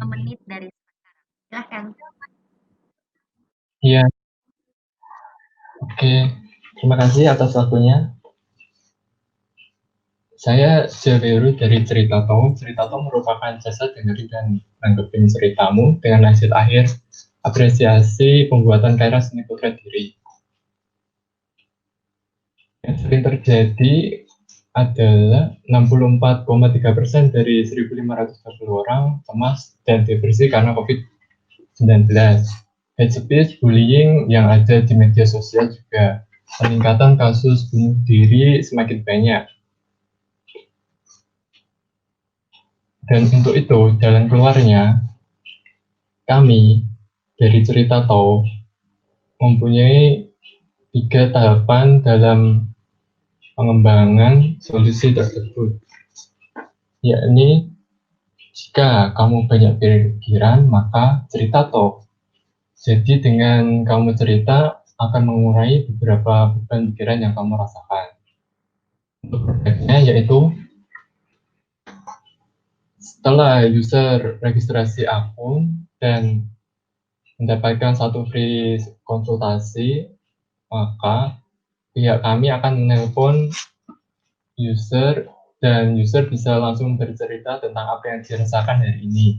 3 menit dari sekarang. Silahkan.
Iya, oke. Terima kasih atas waktunya. Saya Jaweru dari Cerita Tahu. Cerita Tahu merupakan jasa dengerin dan nanggepin ceritamu dengan hasil akhir apresiasi pembuatan karya seni potret diri. Yang sering terjadi adalah 64,3% dari 1.520 orang cemas dan depresi karena COVID-19. Hate speech, bullying yang ada di media sosial juga. Peningkatan kasus bunuh diri semakin banyak. Dan untuk itu, jalan keluarnya, kami dari Cerita Tahu mempunyai 3 tahapan dalam pengembangan solusi tersebut. Yakni, jika kamu banyak pikiran, maka cerita tahu. Jadi dengan kamu cerita akan mengurangi beberapa beban pikiran yang kamu rasakan. Untuk produknya yaitu setelah user registrasi akun dan mendapatkan 1 free konsultasi, maka pihak kami akan menelpon user dan user bisa langsung bercerita tentang apa yang dirasakan hari ini.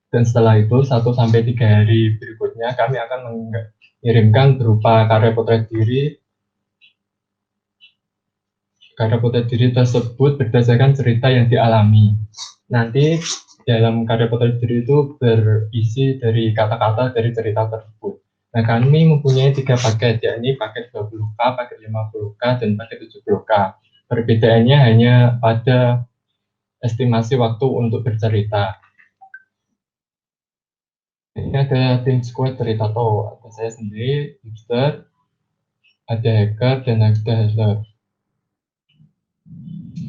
Dan setelah itu 1-3 hari berikutnya kami akan mengirimkan berupa karya potret diri. Karya potret diri tersebut berdasarkan cerita yang dialami. Nanti dalam karya potret diri itu berisi dari kata-kata dari cerita tersebut. Nah, kami mempunyai 3 paket, yakni paket 20K, paket 50K, dan paket 70K. Perbedaannya hanya pada estimasi waktu untuk bercerita. Ini ada tim squad Cerita Tahu. Ada saya sendiri, hipster, ada hacker, dan ada hustler.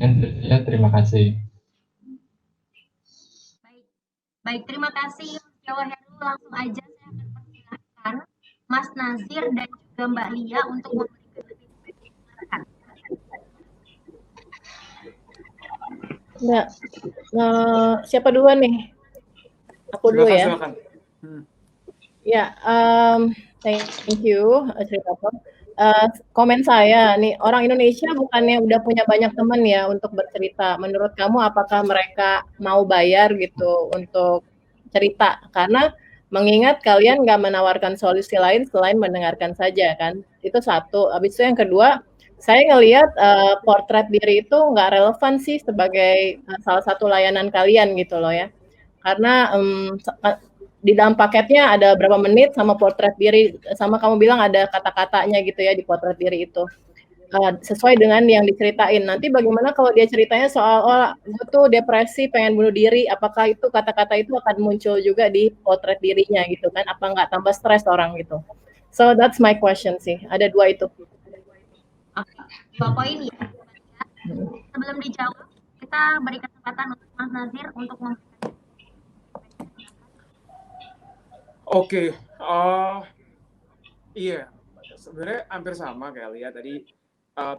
Dan dari saya terima kasih.
Baik, terima kasih Mas Jawa Heru. Langsung aja saya akan persilahkan Mas Nazir dan juga Mbak Lia untuk memberikan silakan.
Ya, siapa duluan nih? Aku dulu ya.
Silakan.
Ya, thank you Cerita Tahu. Komen saya nih, orang Indonesia bukannya udah punya banyak teman ya untuk bercerita. Menurut kamu apakah mereka mau bayar gitu untuk cerita? Karena mengingat kalian nggak menawarkan solusi lain selain mendengarkan saja kan. Itu satu. Habis itu yang kedua, saya ngelihat portret diri itu nggak relevan sih sebagai salah satu layanan kalian gitu loh ya. Karena di dalam paketnya ada berapa menit sama potret diri, sama kamu bilang ada kata-katanya gitu ya di potret diri itu. Sesuai dengan yang diceritain. Nanti bagaimana kalau dia ceritanya soal, oh gue tuh depresi pengen bunuh diri, apakah itu kata-kata itu akan muncul juga di potret dirinya gitu kan, apa nggak tambah stres orang gitu. So that's my question sih, ada 2 itu.
Oke, 2 poin ya. Sebelum dijawab, kita beri kesempatan untuk Mas Nazir untuk memberikan.
Oke, iya, sebenarnya hampir sama kayak Lia tadi.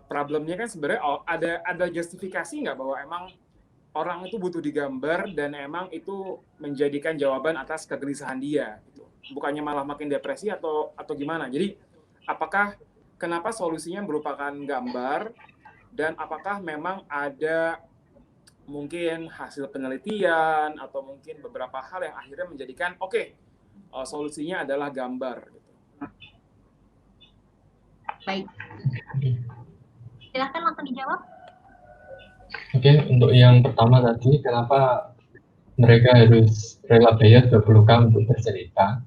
Problemnya kan sebenarnya ada justifikasi nggak bahwa emang orang itu butuh digambar dan emang itu menjadikan jawaban atas kegelisahan dia, gitu. Bukannya malah makin depresi atau gimana. Jadi apakah kenapa solusinya merupakan gambar dan apakah memang ada mungkin hasil penelitian atau mungkin beberapa hal yang akhirnya menjadikan solusinya adalah gambar gitu.
Baik. Silahkan langsung dijawab.
Oke, untuk yang pertama tadi, kenapa mereka harus rela bayar 20K untuk bercerita?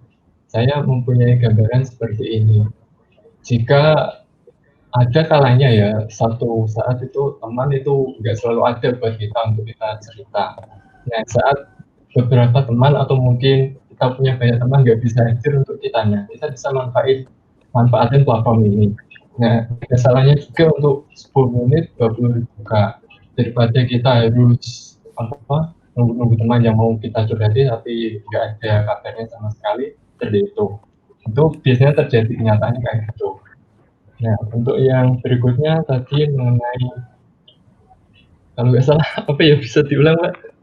Saya mempunyai gambaran seperti ini. Jika ada kalanya ya, satu saat itu teman itu nggak selalu ada buat kita untuk kita cerita. Nah, saat beberapa teman atau mungkin kita punya banyak teman nggak bisa hadir untuk kitanya, kita bisa manfaatin platform ini. Nah, ada salahnya juga untuk 10 menit 20K daripada kita harus nunggu teman yang mau kita curhatin tapi nggak ada kabarnya sama sekali seperti itu. Itu biasanya terjadi kenyataannya kayak gitu. Nah, untuk yang berikutnya tadi mengenai kalau nggak salah apa ya, bisa diulang, Mbak?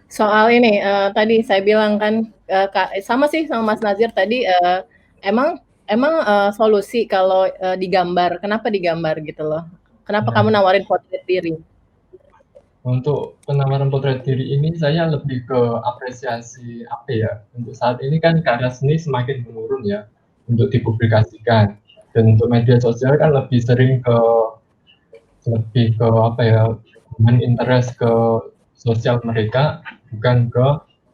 Soal ini tadi saya bilang kan sama sih sama Mas Nazir tadi emang solusi kalau digambar. Kenapa digambar gitu loh? Kenapa kamu nawarin potret diri?
Untuk penawaran potret diri ini saya lebih ke apresiasi apa ya, untuk saat ini kan karya seni semakin menurun ya untuk dipublikasikan, dan untuk media sosial kan lebih sering ke apa ya, interest ke sosial mereka, bukan ke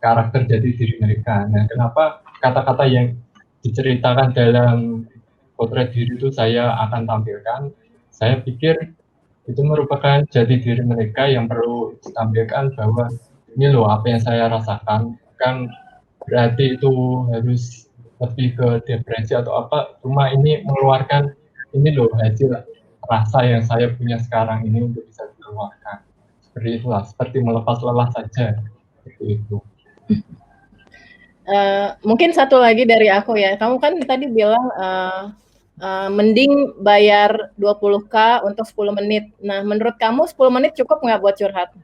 karakter jati diri mereka. Nah, kenapa kata-kata yang diceritakan dalam potret diri itu saya akan tampilkan? Saya pikir itu merupakan jati diri mereka yang perlu ditampilkan, bahwa ini loh apa yang saya rasakan, kan berarti itu harus lebih ke depresi atau apa, cuma ini mengeluarkan ini loh hasil rasa yang saya punya sekarang ini untuk bisa dikeluarkan. Seperti itulah, seperti melepas lelah saja, seperti itu.
Mungkin satu lagi dari aku ya, kamu kan tadi bilang mending bayar 20K untuk 10 menit. Nah, menurut kamu 10 menit cukup nggak buat curhat?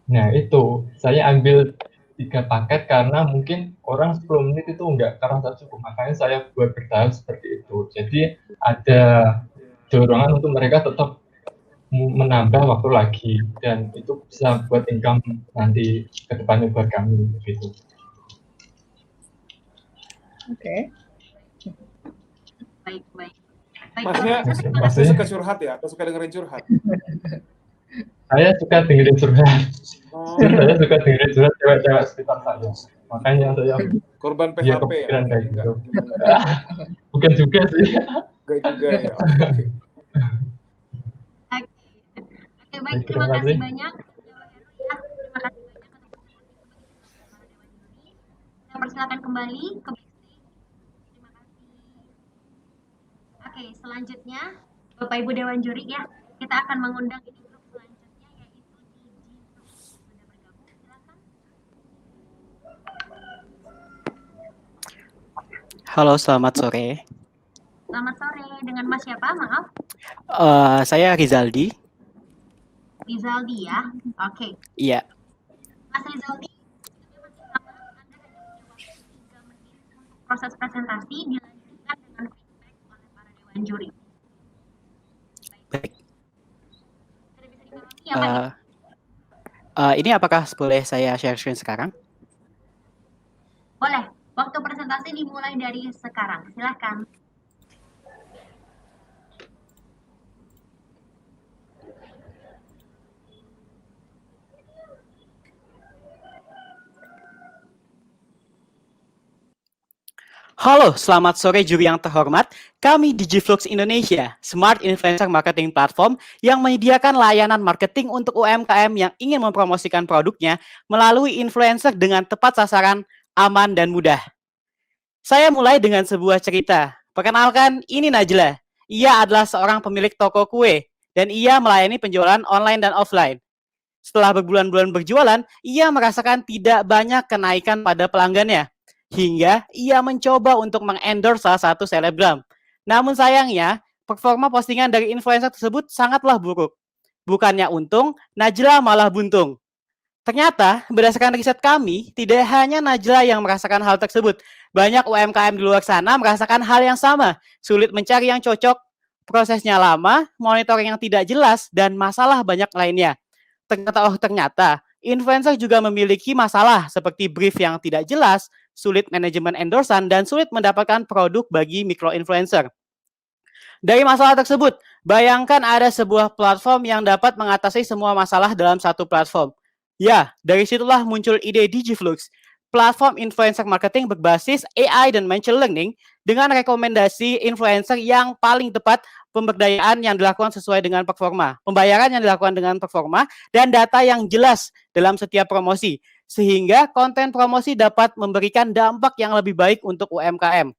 Nah, itu saya ambil 3 paket karena mungkin orang 10 menit itu nggak terasa cukup, makanya saya buat bertahap seperti itu. Jadi ada dorongan untuk mereka tetap menambah waktu lagi, dan itu bisa buat income nanti ke depannya buat kami gitu.
Oke. Baik.
Masnya suka curhat ya, atau suka dengerin curhat?
Saya suka dengerin curhat. Saya suka dengerin curhat cewek-cewek sekitar saya. Makanya saya
korban PHP ya?
Kayak gitu. Bukan juga sih.
Enggak juga ya.
Oke, baik, terima kasih banyak. Terima kasih banyak. Saya persilakan kembali ke Oke, selanjutnya Bapak Ibu Dewan Juri ya, kita akan mengundang ini grup selanjutnya yaitu di G-Group. Sudah bergabung, silakan.
Halo, selamat sore.
Selamat sore, dengan Mas siapa? Maaf.
Saya Rizaldi.
Rizaldi ya, oke.
Iya.
Mas Rizaldi, proses presentasi dilanjutkan dengan feedback oleh para Dewan Juri.
Baik.
Ya, Pak.
Ini apakah boleh saya share screen sekarang?
Boleh. Waktu presentasi dimulai dari sekarang. Silakan.
Halo, selamat sore juri yang terhormat. Kami Digiflux Indonesia, Smart Influencer Marketing Platform yang menyediakan layanan marketing untuk UMKM yang ingin mempromosikan produknya melalui influencer dengan tepat sasaran, aman, dan mudah. Saya mulai dengan sebuah cerita. Perkenalkan, ini Najla. Ia adalah seorang pemilik toko kue, dan ia melayani penjualan online dan offline. Setelah berbulan-bulan berjualan, ia merasakan tidak banyak kenaikan pada pelanggannya. Hingga ia mencoba untuk mengendorse salah satu selebgram. Namun sayangnya, performa postingan dari influencer tersebut sangatlah buruk. Bukannya untung, Najla malah buntung. Ternyata, berdasarkan riset kami, tidak hanya Najla yang merasakan hal tersebut. Banyak UMKM di luar sana merasakan hal yang sama. Sulit mencari yang cocok, prosesnya lama, monitoring yang tidak jelas, dan masalah banyak lainnya. Ternyata, influencer juga memiliki masalah seperti brief yang tidak jelas, sulit manajemen endorsan, dan sulit mendapatkan produk bagi micro-influencer. Dari masalah tersebut, Bayangkan ada sebuah platform yang dapat mengatasi semua masalah dalam satu platform. Ya, dari situlah muncul ide Digiflux, platform influencer marketing berbasis AI dan machine learning dengan rekomendasi influencer yang paling tepat, pemberdayaan yang dilakukan sesuai dengan performa, pembayaran yang dilakukan dengan performa, dan data yang jelas dalam setiap promosi, sehingga konten promosi dapat memberikan dampak yang lebih baik untuk UMKM.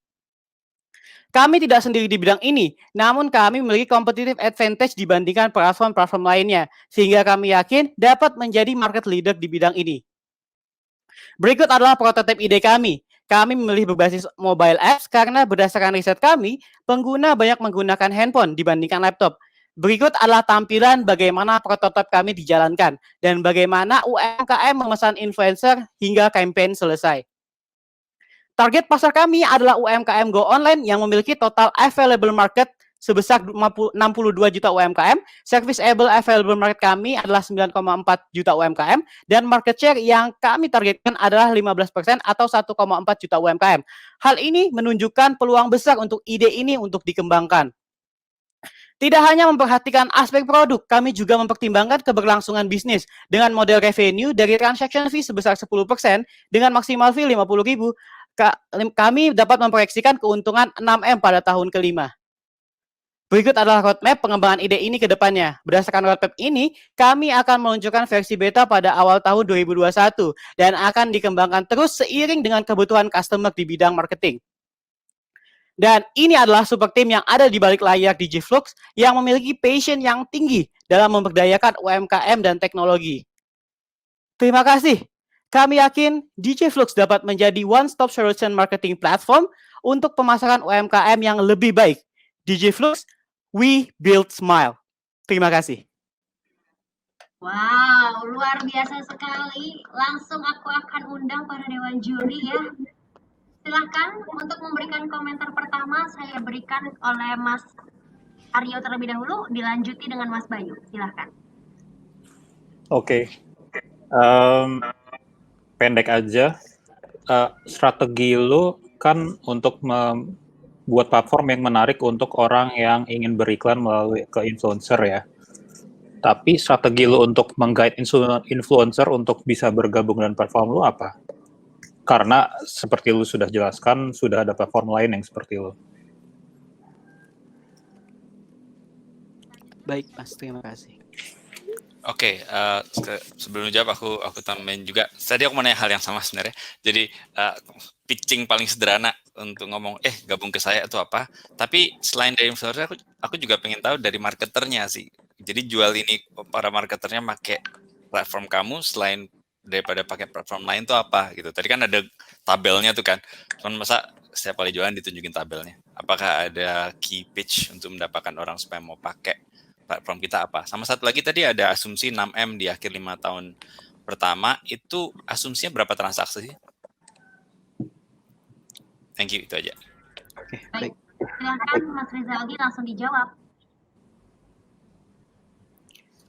Kami tidak sendiri di bidang ini, namun kami memiliki competitive advantage dibandingkan platform-platform lainnya, sehingga kami yakin dapat menjadi market leader di bidang ini. Berikut adalah prototipe ide kami. Kami memilih berbasis mobile apps karena berdasarkan riset kami, pengguna banyak menggunakan handphone dibandingkan laptop. Berikut adalah tampilan bagaimana prototipe kami dijalankan dan bagaimana UMKM memesan influencer hingga campaign selesai. Target pasar kami adalah UMKM Go Online yang memiliki total available market sebesar 62 juta UMKM, serviceable available market kami adalah 9,4 juta UMKM, dan market share yang kami targetkan adalah 15% atau 1,4 juta UMKM. Hal ini menunjukkan peluang besar untuk ide ini untuk dikembangkan. Tidak hanya memperhatikan aspek produk, kami juga mempertimbangkan keberlangsungan bisnis dengan model revenue dari transaction fee sebesar 10% dengan maksimal fee 50.000. Kami dapat memproyeksikan keuntungan 6M pada tahun kelima. Berikut adalah roadmap pengembangan ide ini ke depannya. Berdasarkan roadmap ini, kami akan meluncurkan versi beta pada awal tahun 2021 dan akan dikembangkan terus seiring dengan kebutuhan customer di bidang marketing. Dan ini adalah super team yang ada di balik layar Digiflux yang memiliki passion yang tinggi dalam memberdayakan UMKM dan teknologi. Terima kasih. Kami yakin Digiflux dapat menjadi one-stop solution marketing platform untuk pemasaran UMKM yang lebih baik. Digiflux, we build smile. Terima kasih.
Wow, luar biasa sekali. Langsung aku akan undang para dewan juri ya. Silahkan untuk memberikan komentar pertama saya berikan oleh Mas Aryo terlebih dahulu, dilanjuti dengan Mas Bayu. Silahkan.
Oke. Pendek aja, strategi lu kan untuk membuat platform yang menarik untuk orang yang ingin beriklan melalui ke influencer ya. Tapi strategi lu untuk meng-guide influencer untuk bisa bergabung dengan platform lu apa? Karena seperti lu sudah jelaskan, sudah ada platform lain yang seperti lu.
Baik, Mas, terima kasih.
Oke, sebelum jawab aku tambahin juga. Tadi aku mau nanya hal yang sama sebenarnya. Jadi pitching paling sederhana untuk ngomong gabung ke saya itu apa. Tapi selain dari influencer, aku juga pengen tahu dari marketernya sih. Jadi jual ini para marketernya pakai platform kamu selain daripada pakai platform lain tuh apa gitu. Tadi kan ada tabelnya tuh kan. Cuman masa setiap kali jualan ditunjukin tabelnya. Apakah ada key pitch untuk mendapatkan orang supaya mau pakai platform kita apa? Sama satu lagi tadi ada asumsi 6M di akhir 5 tahun pertama, itu asumsinya berapa transaksi sih? Thank you, itu aja.
Oke,
baik. Silakan Mas Rizaldi langsung dijawab.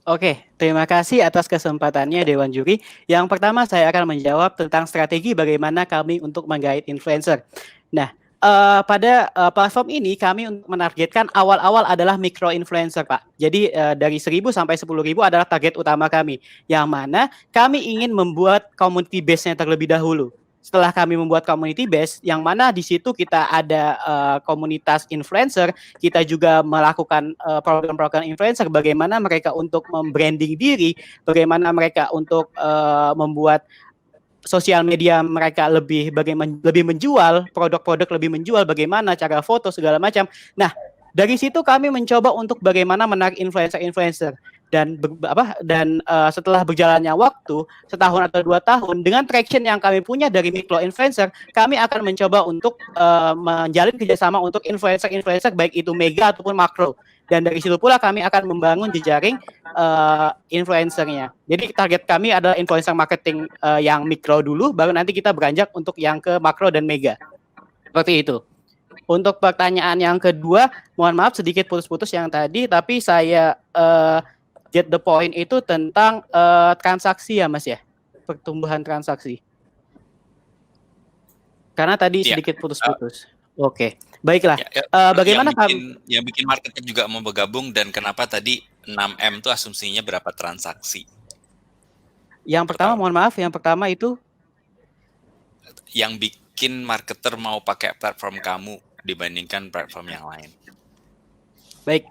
Oke, terima kasih atas kesempatannya Dewan Juri. Yang pertama saya akan menjawab tentang strategi bagaimana kami untuk meng-guide influencer. Nah, pada platform ini kami untuk menargetkan awal-awal adalah micro influencer, Pak. Jadi dari 1.000 sampai 10.000 adalah target utama kami, yang mana kami ingin membuat community base-nya terlebih dahulu. Setelah kami membuat community base, yang mana di situ kita ada komunitas influencer, kita juga melakukan program-program influencer, bagaimana mereka untuk membranding diri, bagaimana mereka untuk membuat sosial media mereka lebih menjual, produk-produk lebih menjual, bagaimana cara foto segala macam. Nah, dari situ kami mencoba untuk bagaimana menarik influencer-influencer dan setelah berjalannya waktu 1 tahun atau 2 tahun dengan traction yang kami punya dari micro influencer, kami akan mencoba untuk menjalin kerjasama untuk influencer-influencer baik itu mega ataupun makro. Dan dari situ pula kami akan membangun jejaring influencernya. Jadi target kami adalah influencer marketing yang mikro dulu, baru nanti kita beranjak untuk yang ke makro dan mega. Seperti itu. Untuk pertanyaan yang kedua, mohon maaf sedikit putus-putus yang tadi, tapi saya get the point itu tentang transaksi ya Mas ya, pertumbuhan transaksi. Karena tadi sedikit putus-putus. Oke, baiklah.
Ya,
Bagaimana kami?
yang bikin marketing juga mau bergabung dan kenapa tadi 6M itu asumsinya berapa transaksi?
Yang pertama, mohon maaf, yang pertama itu
yang bikin marketer mau pakai platform kamu dibandingkan platform yang lain.
baik.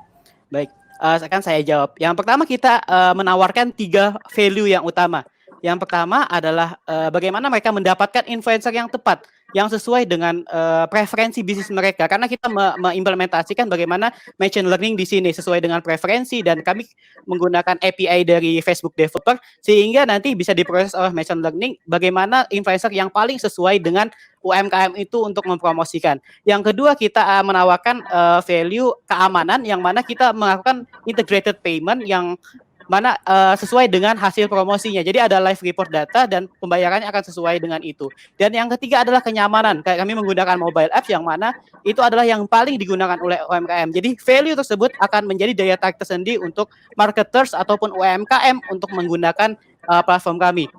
Akan saya jawab. Yang pertama kita menawarkan 3 value yang utama. Yang pertama adalah bagaimana mereka mendapatkan influencer yang tepat, yang sesuai dengan preferensi bisnis mereka. Karena kita mengimplementasikan bagaimana machine learning di sini sesuai dengan preferensi, dan kami menggunakan API dari Facebook Developer sehingga nanti bisa diproses oleh machine learning bagaimana influencer yang paling sesuai dengan UMKM itu untuk mempromosikan. Yang kedua, kita menawarkan value keamanan, yang mana kita melakukan integrated payment yang mana sesuai dengan hasil promosinya. Jadi ada live report data dan pembayarannya akan sesuai dengan itu. Dan yang ketiga adalah kenyamanan. Kayak kami menggunakan mobile apps yang mana itu adalah yang paling digunakan oleh UMKM. Jadi value tersebut akan menjadi daya tarik tersendiri untuk marketers ataupun UMKM untuk menggunakan platform kami.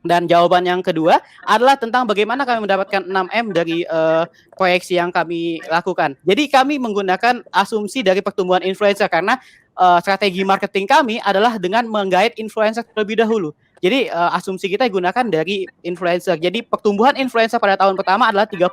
Dan jawaban yang kedua adalah tentang bagaimana kami mendapatkan 6M dari proyeksi yang kami lakukan. Jadi kami menggunakan asumsi dari pertumbuhan influencer karena strategi marketing kami adalah dengan menggait influencer terlebih dahulu. Jadi asumsi kita gunakan dari influencer. Jadi pertumbuhan influencer pada tahun pertama adalah 30%,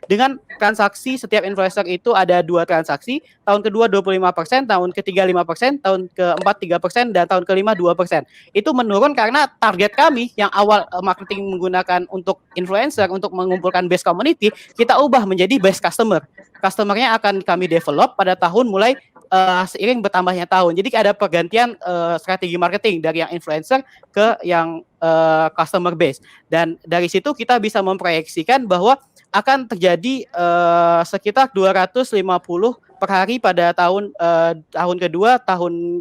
dengan transaksi setiap influencer itu ada 2 transaksi, tahun kedua 25%, tahun ketiga 5%, tahun keempat 3%, dan tahun kelima 2%. Itu menurun karena target kami yang awal marketing menggunakan untuk influencer untuk mengumpulkan base community, kita ubah menjadi base customer. Customernya akan kami develop pada tahun mulai seiring bertambahnya tahun. Jadi ada pergantian strategi marketing dari yang influencer ke yang customer base. Dan dari situ kita bisa memproyeksikan bahwa akan terjadi sekitar 250 per hari pada tahun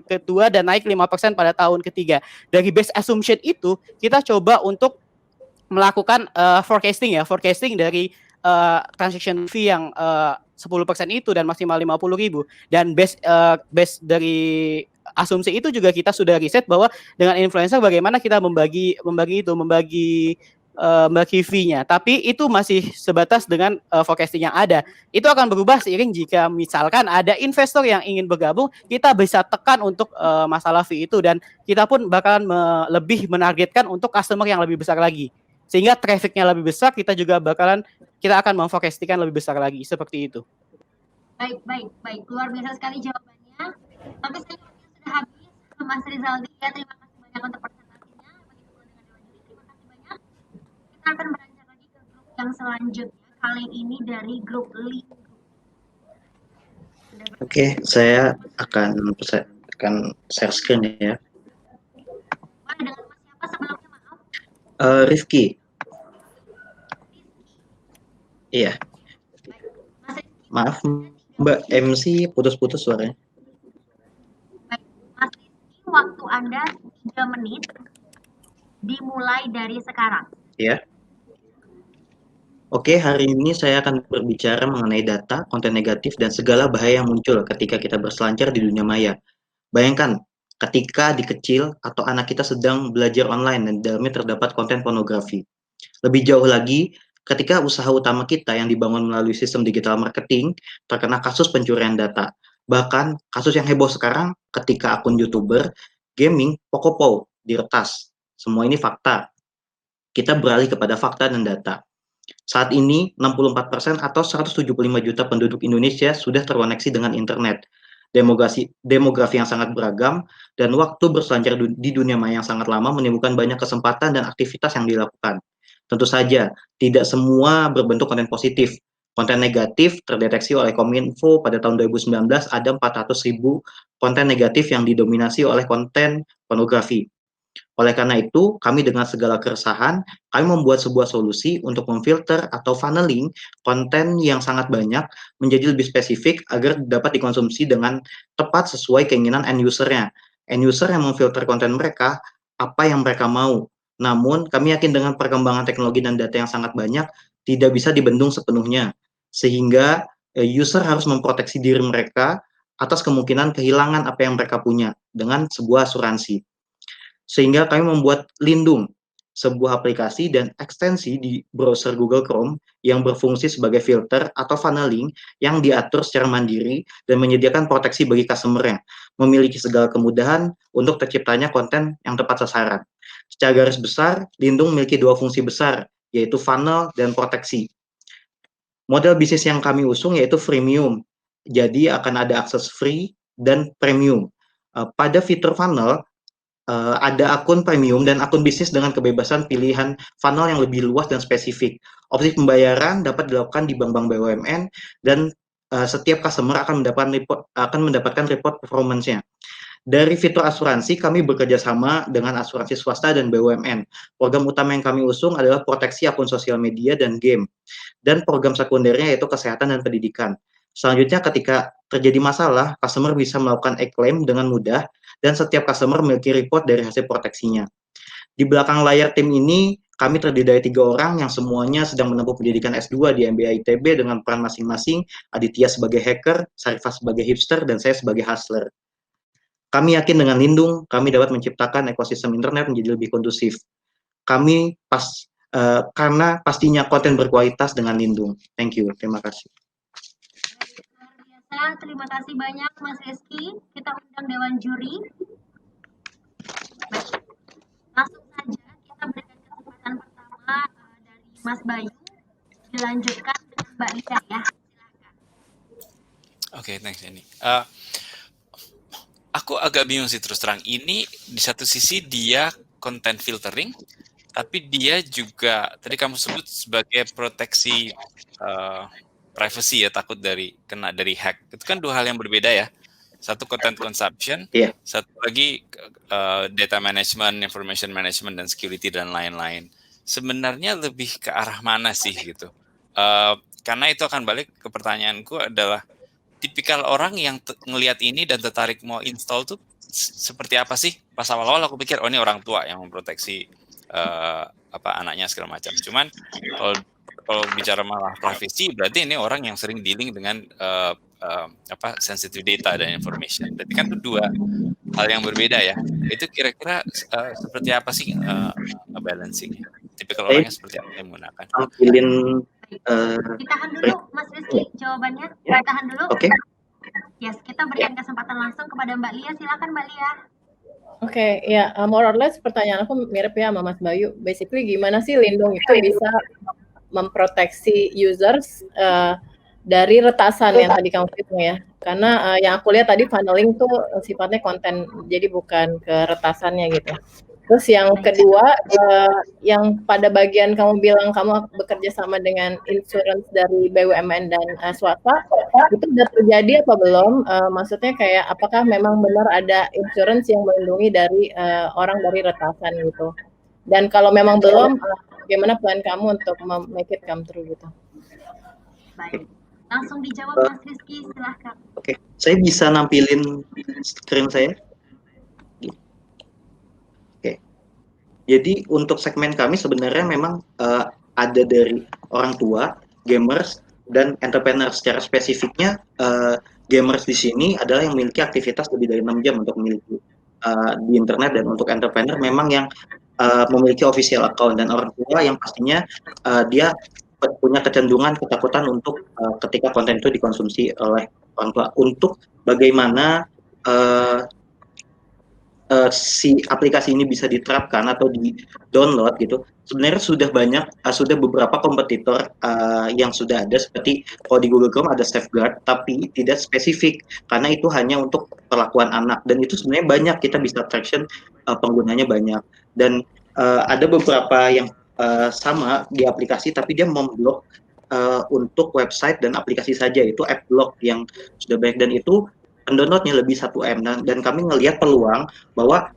kedua dan naik 5% pada tahun ketiga. Dari base assumption itu kita coba untuk melakukan forecasting dari transaction fee yang 10% itu dan maksimal 50.000, dan base dari asumsi itu juga kita sudah riset bahwa dengan influencer bagaimana kita membagi fee-nya, tapi itu masih sebatas dengan forecasting yang ada. Itu akan berubah seiring jika misalkan ada investor yang ingin bergabung, kita bisa tekan untuk masalah fee itu, dan kita pun bakalan lebih menargetkan untuk customer yang lebih besar lagi. Sehingga traffic-nya lebih besar, kita akan memforecastingkan lebih besar lagi, seperti itu.
Baik. Luar biasa sekali jawabannya. Tapi saya sudah habis. Mas Rizaldi, ya, terima kasih banyak untuk presentasinya. Begitu pula dengan Dewan Juri, terima kasih banyak. Kita akan beranjak lagi ke grup yang selanjutnya. Kali ini dari grup Link.
Oke, saya akan share screen ya.
Dengan siapa sebelumnya, maaf?
Rifki. Iya. Maaf, Mbak MC putus-putus suaranya.
Baik, Mas Rizky, waktu Anda 3 menit dimulai dari sekarang.
Iya. Oke, hari ini saya akan berbicara mengenai data, konten negatif, dan segala bahaya yang muncul ketika kita berselancar di dunia maya. Bayangkan, ketika di kecil atau anak kita sedang belajar online dan di dalamnya terdapat konten pornografi. Lebih jauh lagi, ketika usaha utama kita yang dibangun melalui sistem digital marketing terkena kasus pencurian data. Bahkan kasus yang heboh sekarang ketika akun YouTuber gaming Pocopo diretas. Semua ini fakta. Kita beralih kepada fakta dan data. Saat ini 64% atau 175 juta penduduk Indonesia sudah terkoneksi dengan internet. Demografi yang sangat beragam dan waktu berselancar di dunia maya yang sangat lama menimbulkan banyak kesempatan dan aktivitas yang dilakukan. Tentu saja, tidak semua berbentuk konten positif. Konten negatif terdeteksi oleh Kominfo pada tahun 2019 ada 400.000 konten negatif yang didominasi oleh konten pornografi. Oleh karena itu, kami dengan segala keresahan, kami membuat sebuah solusi untuk memfilter atau funneling konten yang sangat banyak menjadi lebih spesifik agar dapat dikonsumsi dengan tepat sesuai keinginan end user-nya. End user yang memfilter konten mereka, apa yang mereka mau. Namun, kami yakin dengan perkembangan teknologi dan data yang sangat banyak, tidak bisa dibendung sepenuhnya. Sehingga user harus memproteksi diri mereka atas kemungkinan kehilangan apa yang mereka punya dengan sebuah asuransi. Sehingga kami membuat Lindung. sebuah aplikasi dan ekstensi di browser Google Chrome yang berfungsi sebagai filter atau funneling yang diatur secara mandiri dan menyediakan proteksi bagi customer-nya, memiliki segala kemudahan untuk terciptanya konten yang tepat sasaran. Secara garis besar, Lindung memiliki dua fungsi besar, yaitu funnel dan proteksi. Model bisnis yang kami usung yaitu freemium, jadi akan ada akses free dan premium. Pada fitur funnel, ada akun premium dan akun bisnis dengan kebebasan pilihan funnel yang lebih luas dan spesifik. Opsi pembayaran dapat dilakukan di bank-bank BUMN dan setiap customer akan mendapatkan report performance-nya. Dari fitur asuransi, kami bekerja sama dengan asuransi swasta dan BUMN. Program utama yang kami usung adalah proteksi akun sosial media dan game. Dan program sekundernya yaitu kesehatan dan pendidikan. Selanjutnya ketika terjadi masalah, customer bisa melakukan e-claim dengan mudah dan setiap customer memiliki report dari hasil proteksinya. Di belakang layar tim ini, kami terdiri dari 3 orang yang semuanya sedang menempuh pendidikan S2 di MBA ITB dengan peran masing-masing, Aditya sebagai hacker, Sarifah sebagai hipster, dan saya sebagai hustler. Kami yakin dengan Lindung, kami dapat menciptakan ekosistem internet menjadi lebih kondusif. Karena pastinya konten berkualitas dengan Lindung. Thank you, terima kasih.
Terima kasih banyak Mas Rizky. Kita undang Dewan Juri. Langsung saja kita berikan kesempatan pertama dari Mas Bayu. Dilanjutkan dengan Mbak Lia ya. Silakan.
Oke, thanks ini. Aku agak bingung sih terus terang. Ini di satu sisi dia content filtering, tapi dia juga tadi kamu sebut sebagai proteksi privacy ya, takut kena dari hack. Itu kan dua hal yang berbeda ya. Satu content consumption, satu lagi data management, information management, dan security dan lain-lain. Sebenarnya lebih ke arah mana sih gitu? Karena itu akan balik ke pertanyaanku adalah tipikal orang yang ngelihat ini dan tertarik mau install tuh seperti apa sih? Pas awal-awal aku pikir ini orang tua yang memproteksi anaknya segala macam. Cuman kalau bicara malah privacy, berarti ini orang yang sering dealing dengan sensitive data dan information. Berarti kan itu dua hal yang berbeda ya. Itu kira-kira seperti apa sih balancing? Tipikal orangnya seperti apa yang menggunakan?
Ditahan dulu Mas Rizky jawabannya. Ditahan dulu.
Oke.
Yes, kita berikan kesempatan langsung kepada Mbak Lia. Silakan Mbak Lia.
Oke, ya more or less pertanyaan aku mirip ya sama Mas Bayu. Basically gimana sih Lindung itu bisa memproteksi users dari retasan yang tadi kamu bilang ya. Karena yang aku lihat tadi funneling tuh sifatnya konten, jadi bukan ke retasannya gitu. Terus yang kedua, yang pada bagian kamu bilang kamu bekerja sama dengan insurance dari BUMN dan swasta, itu sudah terjadi apa belum? Maksudnya kayak apakah memang benar ada insurance yang melindungi dari orang dari retasan gitu? Dan kalau memang belum, bagaimana plan kamu untuk make it come true gitu?
Baik, langsung dijawab Mas Rizky, silahkan.
Oke, saya bisa nampilin screen saya? Jadi untuk segmen kami sebenarnya memang ada dari orang tua, gamers, dan entrepreneur. Secara spesifiknya, gamers di sini adalah yang memiliki aktivitas lebih dari 6 jam untuk memiliki di internet, dan untuk entrepreneur memang yang memiliki official account, dan orang tua yang pastinya dia punya kecenderungan ketakutan untuk ketika konten itu dikonsumsi oleh orang tua. Untuk bagaimana si aplikasi ini bisa diterapkan atau di-download gitu, sebenarnya sudah beberapa kompetitor yang sudah ada, seperti kalau di Google Chrome ada Safeguard, tapi tidak spesifik karena itu hanya untuk perlakuan anak, dan itu sebenarnya banyak, kita bisa traction penggunanya banyak, dan ada beberapa yang sama di aplikasi tapi dia memblok untuk website dan aplikasi saja, itu app block yang sudah banyak, dan itu pendownloadnya lebih 1 M, dan kami ngelihat peluang bahwa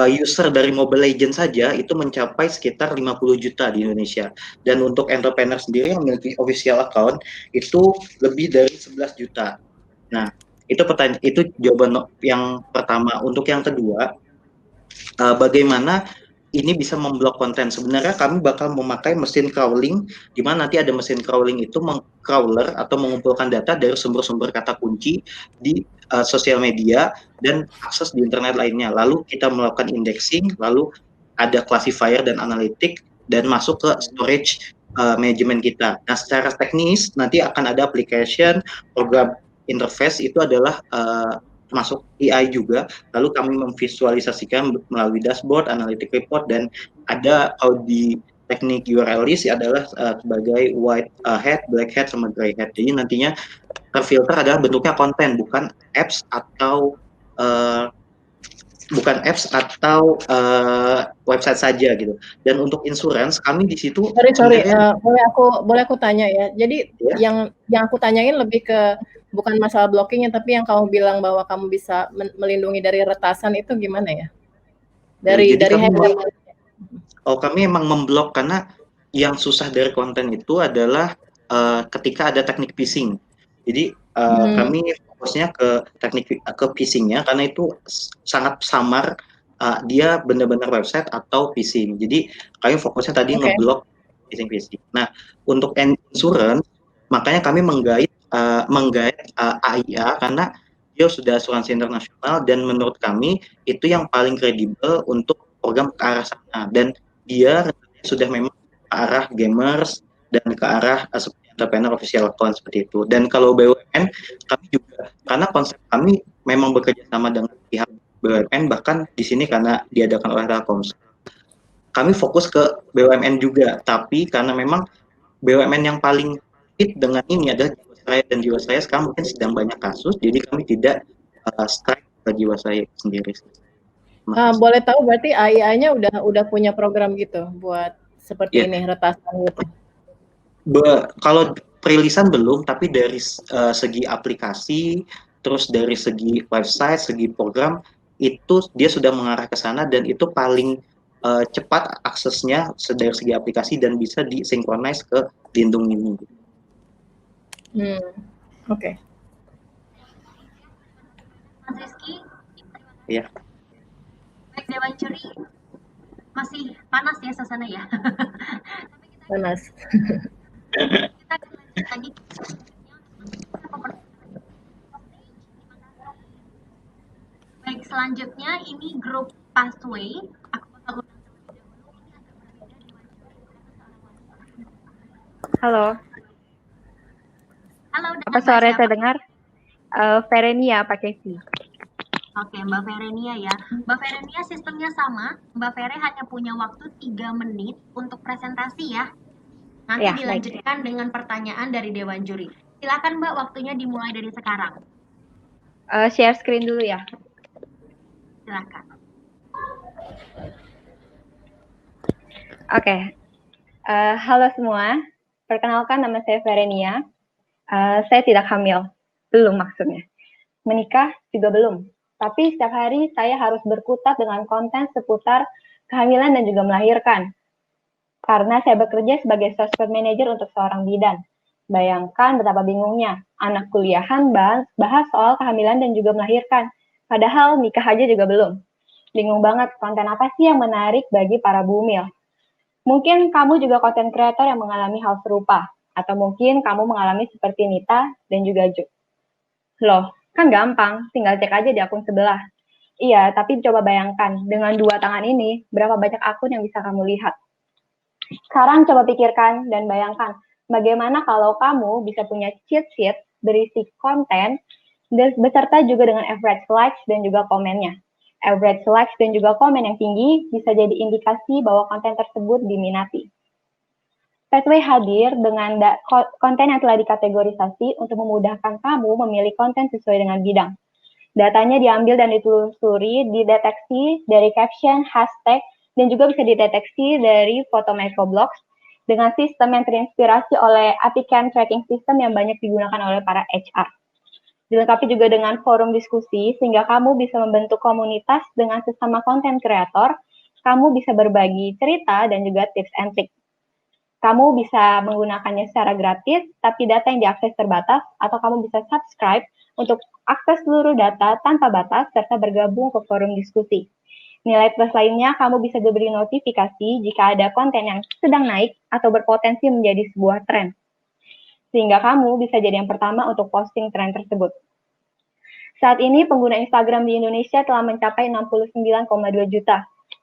user dari Mobile Legends saja itu mencapai sekitar 50 juta di Indonesia, dan untuk entrepreneur sendiri yang memiliki official account itu lebih dari 11 juta. Nah, itu jawaban yang pertama. Untuk yang kedua, bagaimana ini bisa memblok konten. Sebenarnya kami bakal memakai mesin crawling, di mana nanti ada mesin crawling itu meng-crawler atau mengumpulkan data dari sumber-sumber kata kunci di sosial media dan akses di internet lainnya. Lalu kita melakukan indexing, lalu ada classifier dan analitik, dan masuk ke storage manajemen kita. Nah, secara teknis nanti akan ada application, program interface itu adalah masuk AI juga, lalu kami memvisualisasikan melalui dashboard, analytic report, dan ada kalau di teknik URL list adalah sebagai white hat, black hat, sama gray hat. Jadi nantinya terfilter adalah bentuknya konten, bukan apps atau website saja gitu. Dan untuk insurance kami di situ
Sorry, boleh aku tanya ya. Jadi yang aku tanyain lebih ke bukan masalah blockingnya, tapi yang kamu bilang bahwa kamu bisa melindungi dari retasan itu gimana ya? Dari
kami emang memblok karena yang susah dari konten itu adalah ketika ada teknik phishing. Jadi kami fokusnya ke teknik phishing-nya karena itu sangat samar, dia benar-benar website atau phishing. Jadi kami fokusnya tadi ngeblok phishing. Nah, untuk insurance makanya kami menggait AIA karena dia sudah asuransi internasional dan menurut kami itu yang paling kredibel untuk program ke arah sana, dan dia sudah memang ke arah gamers dan ke arah entrepreneur official account seperti itu. Dan kalau BUMN kami juga, karena konsep kami memang bekerja sama dengan pihak BUMN, bahkan di sini karena diadakan oleh Telkomsel, kami fokus ke BUMN juga, tapi karena memang BUMN yang paling fit dengan ini adalah Jiwasraya, dan Jiwasraya sekarang mungkin sedang banyak kasus, jadi kami tidak strike ke Jiwasraya sendiri.
Boleh tahu berarti AI-nya udah punya program gitu buat seperti ini, retasan gitu?
Kalau perilisan belum, tapi dari segi aplikasi, terus dari segi website, segi program, itu dia sudah mengarah ke sana, dan itu paling cepat aksesnya dari segi aplikasi dan bisa disinkronize ke Lindung ini.
Oke.
Mas Rizky?
Iya.
Baik, Dewan Juri, masih panas ya suasana ya?
Panas.
Kita akan lanjut lagi. Baik, selanjutnya ini grup Pathway.
Halo.
Halo,
apa suara saya dengar? Verenia pakai V.
Oke, Mbak Verenia ya. Mbak Verenia sistemnya sama. Mbak Vere hanya punya waktu 3 menit untuk presentasi ya. Nanti
Ya,
dilanjutkan dengan pertanyaan dari Dewan Juri. Silakan Mbak, waktunya dimulai dari sekarang.
Share screen dulu ya.
Silakan.
Oke. Halo semua. Perkenalkan, nama saya Verenia. Saya tidak hamil. Belum maksudnya. Menikah juga belum. Tapi setiap hari saya harus berkutat dengan konten seputar kehamilan dan juga melahirkan. Karena saya bekerja sebagai sosmed manager untuk seorang bidan. Bayangkan betapa bingungnya. Anak kuliahan bahas soal kehamilan dan juga melahirkan. Padahal nikah aja juga belum. Bingung banget konten apa sih yang menarik bagi para bumil. Mungkin kamu juga konten kreator yang mengalami hal serupa. Atau mungkin kamu mengalami seperti Nita dan juga Jo. Loh, kan gampang, tinggal cek aja di akun sebelah. Iya, tapi coba bayangkan, dengan 2 tangan ini, berapa banyak akun yang bisa kamu lihat. Sekarang coba pikirkan dan bayangkan, bagaimana kalau kamu bisa punya cheat sheet berisi konten, beserta juga dengan average likes dan juga komennya. Average likes dan juga komen yang tinggi bisa jadi indikasi bahwa konten tersebut diminati. Pathway hadir dengan konten yang telah dikategorisasi untuk memudahkan kamu memilih konten sesuai dengan bidang. Datanya diambil dan ditelusuri, dideteksi dari caption, hashtag, dan juga bisa dideteksi dari foto microblogs dengan sistem yang terinspirasi oleh applicant tracking system yang banyak digunakan oleh para HR. Dilengkapi juga dengan forum diskusi, sehingga kamu bisa membentuk komunitas dengan sesama konten kreator, kamu bisa berbagi cerita dan juga tips and trick. Kamu bisa menggunakannya secara gratis, tapi data yang diakses terbatas, atau kamu bisa subscribe untuk akses seluruh data tanpa batas, serta bergabung ke forum diskusi. Nilai plus lainnya, kamu bisa diberi notifikasi jika ada konten yang sedang naik atau berpotensi menjadi sebuah tren. Sehingga kamu bisa jadi yang pertama untuk posting tren tersebut. Saat ini, pengguna Instagram di Indonesia telah mencapai 69,2 juta.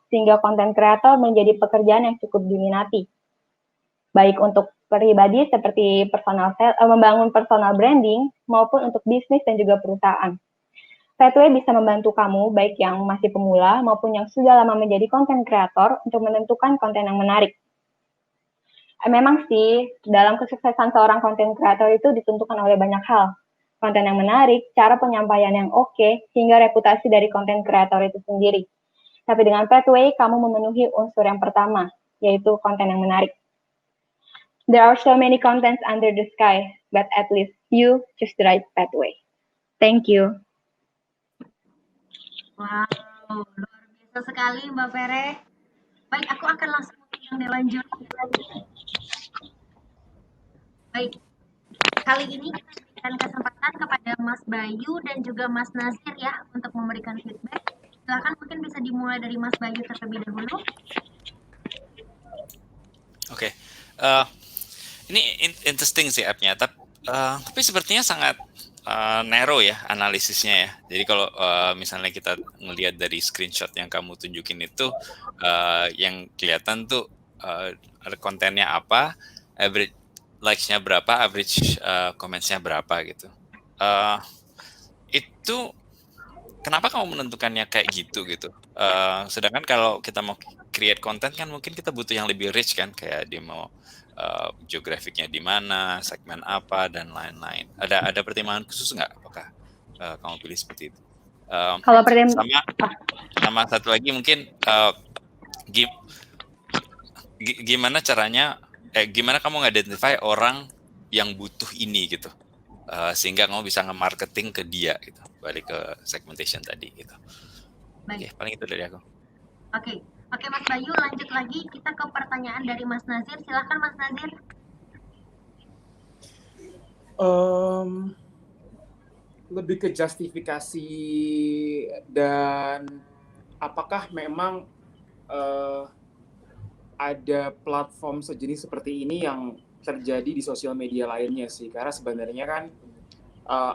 sehingga konten kreator menjadi pekerjaan yang cukup diminati. Baik untuk pribadi seperti membangun personal branding maupun untuk bisnis dan juga perusahaan. Pathway bisa membantu kamu, baik yang masih pemula maupun yang sudah lama menjadi konten kreator untuk menentukan konten yang menarik. Memang sih, dalam kesuksesan seorang konten kreator itu ditentukan oleh banyak hal. Konten yang menarik, cara penyampaian yang oke, hingga reputasi dari konten kreator itu sendiri. Tapi dengan Pathway, kamu memenuhi unsur yang pertama, yaitu konten yang menarik. There are so many contents under the sky, but at least you choose the right pathway. Thank you.
Wow, luar biasa sekali Mbak Vere. Baik, aku akan langsung yang dilanjut. Baik, kali ini kita berikan kesempatan kepada Mas Bayu dan juga Mas Nazir ya untuk memberikan feedback. Silakan, mungkin bisa dimulai dari Mas Bayu terlebih dahulu.
Oke. Ini interesting sih app-nya, tapi sepertinya sangat narrow ya analisisnya ya. Jadi kalau misalnya kita ngelihat dari screenshot yang kamu tunjukin itu, yang kelihatan tuh ada kontennya apa, average likes-nya berapa, average comments-nya berapa gitu. Itu kenapa kamu menentukannya kayak gitu? Sedangkan kalau kita mau create konten kan mungkin kita butuh yang lebih rich kan, kayak dia mau geografiknya di mana, segmen apa dan lain-lain. Ada pertimbangan khusus nggak? Apakah kamu pilih seperti itu?
Kalau
sama satu lagi mungkin gimana caranya? Gimana kamu nge-identify orang yang butuh ini gitu, sehingga kamu bisa nge-marketing ke dia gitu. Balik ke segmentation tadi gitu. Oke, paling itu dari aku.
Oke, Mas Bayu, lanjut lagi kita ke pertanyaan dari Mas Nazir. Silahkan Mas Nazir.
Lebih ke justifikasi dan apakah memang ada platform sejenis seperti ini yang terjadi di sosial media lainnya sih. Karena sebenarnya kan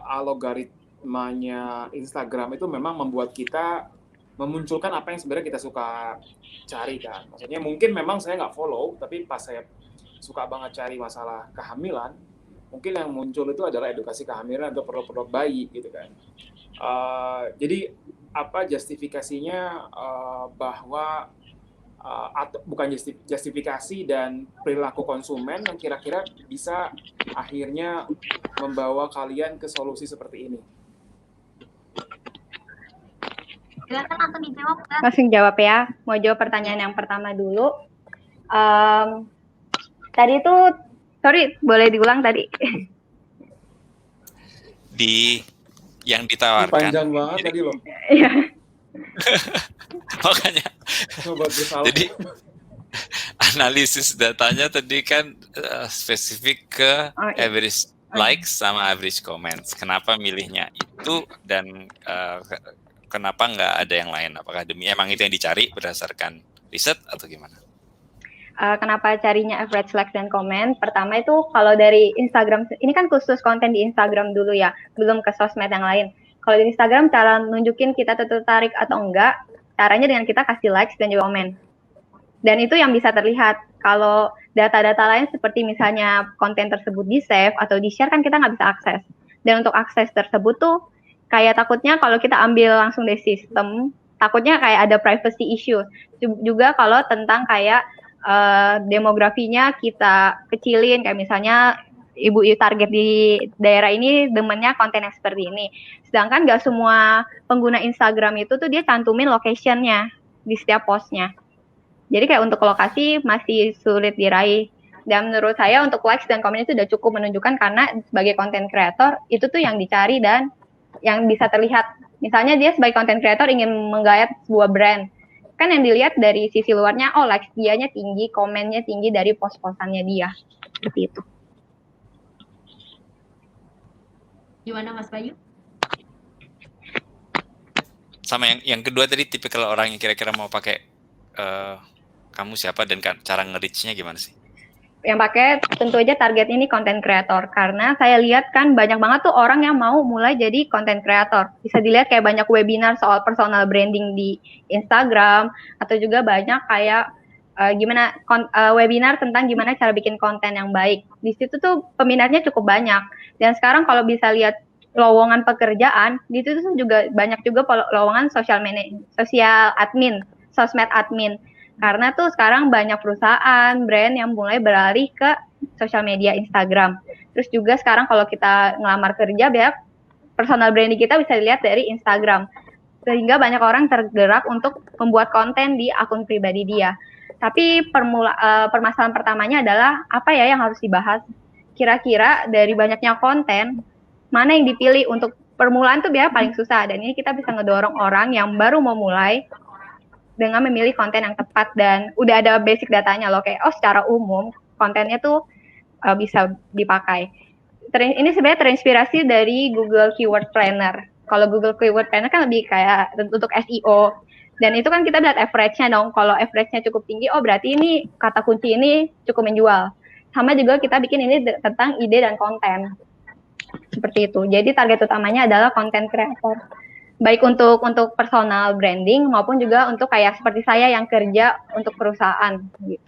algoritmanya Instagram itu memang membuat kita memunculkan apa yang sebenarnya kita suka cari kan. Maksudnya mungkin memang saya nggak follow, tapi pas saya suka banget cari masalah kehamilan, mungkin yang muncul itu adalah edukasi kehamilan atau produk-produk bayi gitu kan. Jadi apa justifikasinya bahwa atau bukan justifikasi dan perilaku konsumen yang kira-kira bisa akhirnya membawa kalian ke solusi seperti ini?
Silakan langsung dijawab.
Langsung jawab ya. Mau jawab pertanyaan yang pertama dulu. Tadi itu, sorry, boleh diulang tadi?
Yang ditawarkan.
Panjang banget tadi loh.
Iya.
Makanya. Jadi analisis datanya tadi kan spesifik ke average likes sama average comments. Kenapa milihnya itu dan kenapa nggak ada yang lain? Apakah emang itu yang dicari berdasarkan riset atau gimana?
Kenapa carinya average likes dan comment? Pertama itu kalau dari Instagram, ini kan khusus konten di Instagram dulu ya, belum ke sosmed yang lain. Kalau di Instagram cara nunjukin kita tertarik atau enggak, caranya dengan kita kasih likes dan juga komen. Dan itu yang bisa terlihat. Kalau data-data lain seperti misalnya konten tersebut di-save atau di-share kan kita nggak bisa akses. Dan untuk akses tersebut tuh kayak takutnya kalau kita ambil langsung dari sistem, takutnya kayak ada privacy issue. Juga kalau tentang kayak demografinya kita kecilin, kayak misalnya ibu-ibu target di daerah ini demennya konten yang seperti ini. Sedangkan nggak semua pengguna Instagram itu tuh dia cantumin location-nya di setiap postnya. Jadi kayak untuk lokasi masih sulit diraih. Dan menurut saya untuk likes dan komen itu udah cukup menunjukkan karena sebagai content creator itu tuh yang dicari dan yang bisa terlihat. Misalnya dia sebagai content creator ingin menggayat sebuah brand. Kan yang dilihat dari sisi luarnya, oh likes dianya tinggi, komennya tinggi dari post-postannya dia. Seperti itu.
Gimana Mas Bayu?
Sama yang kedua tadi tipikal orang yang kira-kira mau pakai kamu siapa dan cara nge-reach-nya gimana sih?
yang pakai tentu aja target ini content creator, karena saya lihat kan banyak banget tuh orang yang mau mulai jadi content creator. Bisa dilihat kayak banyak webinar soal personal branding di Instagram, atau juga banyak kayak webinar tentang gimana cara bikin konten yang baik. Di situ tuh peminatnya cukup banyak. Dan sekarang kalau bisa lihat lowongan pekerjaan, di situ tuh juga banyak juga lowongan sosmed admin. Karena tuh sekarang banyak perusahaan, brand yang mulai beralih ke sosial media Instagram. Terus juga sekarang kalau kita ngelamar kerja, biar personal branding kita bisa dilihat dari Instagram. Sehingga banyak orang tergerak untuk membuat konten di akun pribadi dia. Tapi permasalahan pertamanya adalah apa ya yang harus dibahas? Kira-kira dari banyaknya konten, mana yang dipilih untuk permulaan tuh biar paling susah. Dan ini kita bisa ngedorong orang yang baru mau mulai dengan memilih konten yang tepat, dan udah ada basic datanya loh, kayak secara umum kontennya tuh bisa dipakai. Ini sebenarnya terinspirasi dari Google Keyword Planner. Kalau Google Keyword Planner kan lebih kayak untuk SEO, dan itu kan kita lihat average-nya dong. Kalau average-nya cukup tinggi, berarti ini kata kunci ini cukup menjual. Sama juga kita bikin ini tentang ide dan konten. Seperti itu. Jadi target utamanya adalah content creator. Baik untuk personal branding maupun juga untuk kayak seperti saya yang kerja untuk perusahaan. Gitu.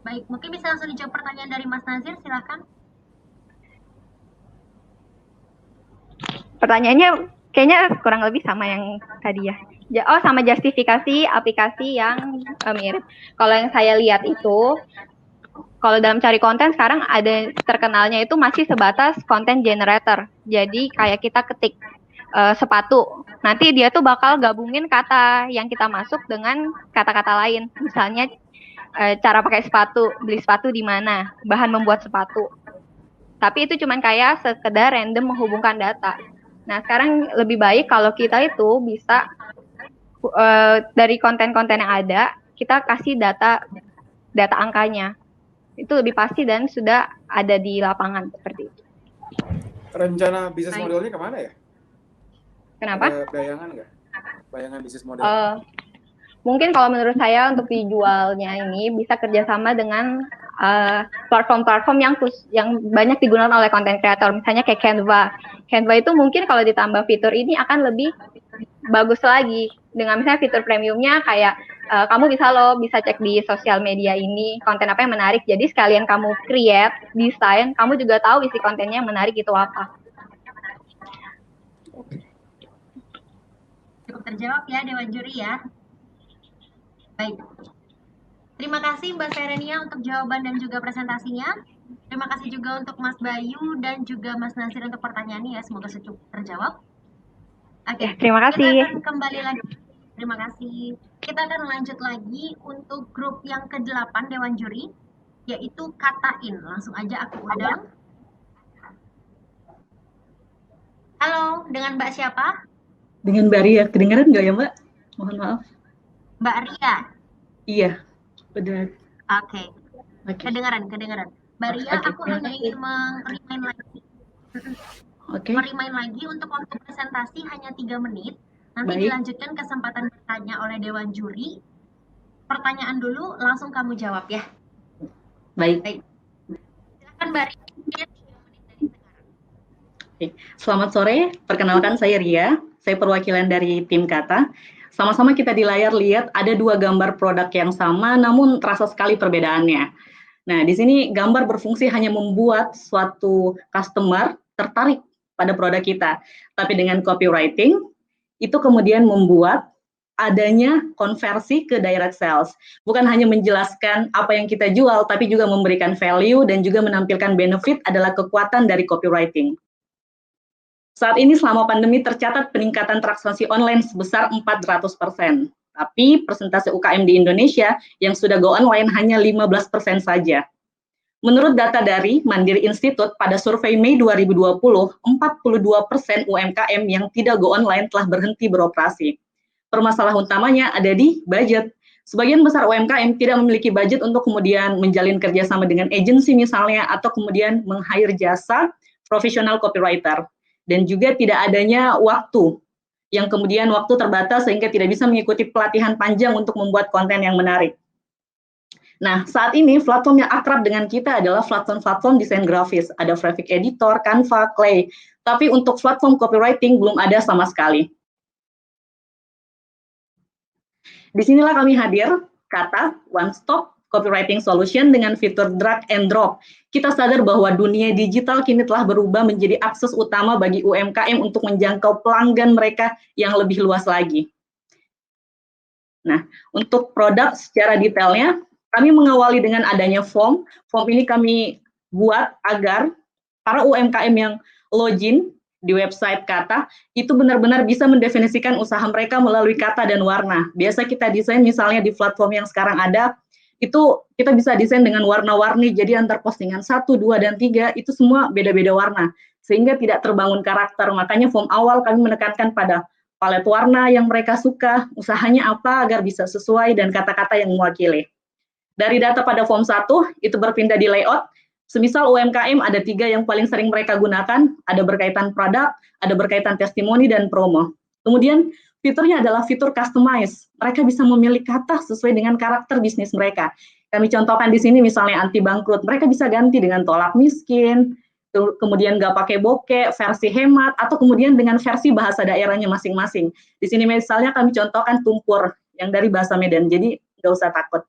Baik, mungkin bisa langsung dijawab pertanyaan dari Mas Nazir, silakan.
Pertanyaannya kayaknya kurang lebih sama yang tadi ya. Sama justifikasi aplikasi yang mirip. Kalau yang saya lihat itu, kalau dalam cari konten sekarang ada terkenalnya itu masih sebatas content generator. Jadi kayak kita ketik sepatu, nanti dia tuh bakal gabungin kata yang kita masuk dengan kata-kata lain. Misalnya cara pakai sepatu, beli sepatu di mana, bahan membuat sepatu. Tapi itu cuman kayak sekedar random menghubungkan data. Nah sekarang lebih baik kalau kita itu bisa dari konten-konten yang ada, kita kasih data angkanya. Itu lebih pasti dan sudah ada di lapangan seperti itu.
Rencana bisnis modelnya kemana ya?
Kenapa?
Ada bayangan nggak? Bayangan bisnis model?
Mungkin kalau menurut saya untuk dijualnya ini bisa kerjasama dengan platform-platform yang banyak digunakan oleh content creator. Misalnya kayak Canva. Canva itu mungkin kalau ditambah fitur ini akan lebih bagus lagi. Dengan misalnya fitur premiumnya kayak kamu bisa cek di sosial media ini konten apa yang menarik. Jadi sekalian kamu create, desain, kamu juga tahu isi kontennya yang menarik itu apa.
Cukup terjawab ya Dewan Juri ya. Baik. Terima kasih Mbak Verenia untuk jawaban dan juga presentasinya. Terima kasih juga untuk Mas Bayu dan juga Mas Nasir untuk pertanyaannya ya. Semoga cukup terjawab. Oke,
terima kasih.
Kita akan kembali lagi. Terima kasih. Kita akan lanjut lagi untuk grup yang ke-8 Dewan Juri, yaitu Katain. Langsung aja aku undang. Halo, dengan Mbak siapa?
Dengan Mbak Ria. Kedengaran nggak ya Mbak? Mohon maaf.
Mbak Ria?
Iya, benar.
Oke. Kedengaran. Mbak Ria, aku hanya ingin merimain lagi untuk waktu presentasi hanya 3 menit. Nanti dilanjutkan kesempatan bertanya oleh Dewan Juri. Pertanyaan dulu, langsung kamu jawab ya.
Baik.
Silakan Mbak Ria.
Selamat sore, perkenalkan saya Ria. Saya perwakilan dari tim Kata. Sama-sama kita di layar lihat ada 2 gambar produk yang sama, namun terasa sekali perbedaannya. Nah, di sini gambar berfungsi hanya membuat suatu customer tertarik pada produk kita. Tapi dengan copywriting, itu kemudian membuat adanya konversi ke direct sales. Bukan hanya menjelaskan apa yang kita jual, tapi juga memberikan value dan juga menampilkan benefit adalah kekuatan dari copywriting. Saat ini selama pandemi tercatat peningkatan transaksi online sebesar 400%. Tapi persentase UKM di Indonesia yang sudah go online hanya 15% saja. Menurut data dari Mandiri Institute pada survei Mei 2020, 42% UMKM yang tidak go online telah berhenti beroperasi. Permasalahan utamanya ada di budget. Sebagian besar UMKM tidak memiliki budget untuk kemudian menjalin kerjasama dengan agensi misalnya, atau kemudian meng-hire jasa profesional copywriter. Dan juga tidak adanya waktu, yang kemudian waktu terbatas sehingga tidak bisa mengikuti pelatihan panjang untuk membuat konten yang menarik. Nah, saat ini platform yang akrab dengan kita adalah platform-platform desain grafis. Ada Graphic Editor, Canva, Clay. Tapi untuk platform copywriting belum ada sama sekali. Disinilah kami hadir, Kata, One Stop Copywriting Solution dengan fitur drag and drop. Kita sadar bahwa dunia digital kini telah berubah menjadi akses utama bagi UMKM untuk menjangkau pelanggan mereka yang lebih luas lagi. Nah, untuk produk secara detailnya, kami mengawali dengan adanya form. Form ini kami buat agar para UMKM yang login di website Kata, itu benar-benar bisa mendefinisikan usaha mereka melalui kata dan warna. Biasa kita desain misalnya di platform yang sekarang ada, itu kita bisa desain dengan warna-warni, jadi antar postingan 1, 2, dan 3, itu semua beda-beda warna, sehingga tidak terbangun karakter. Makanya form awal kami menekankan pada palet warna yang mereka suka, usahanya apa agar bisa sesuai, dan kata-kata yang mewakili. Dari data pada form 1, itu berpindah di layout. Semisal UMKM ada 3 yang paling sering mereka gunakan, ada berkaitan produk, ada berkaitan testimoni, dan promo. Kemudian fiturnya adalah fitur customize. Mereka bisa memilih kata sesuai dengan karakter bisnis mereka. Kami contohkan di sini misalnya anti bangkrut, mereka bisa ganti dengan tolak miskin, kemudian nggak pakai bokeh, versi hemat, atau kemudian dengan versi bahasa daerahnya masing-masing. Di sini misalnya kami contohkan tumpur yang dari bahasa Medan, jadi nggak usah takut.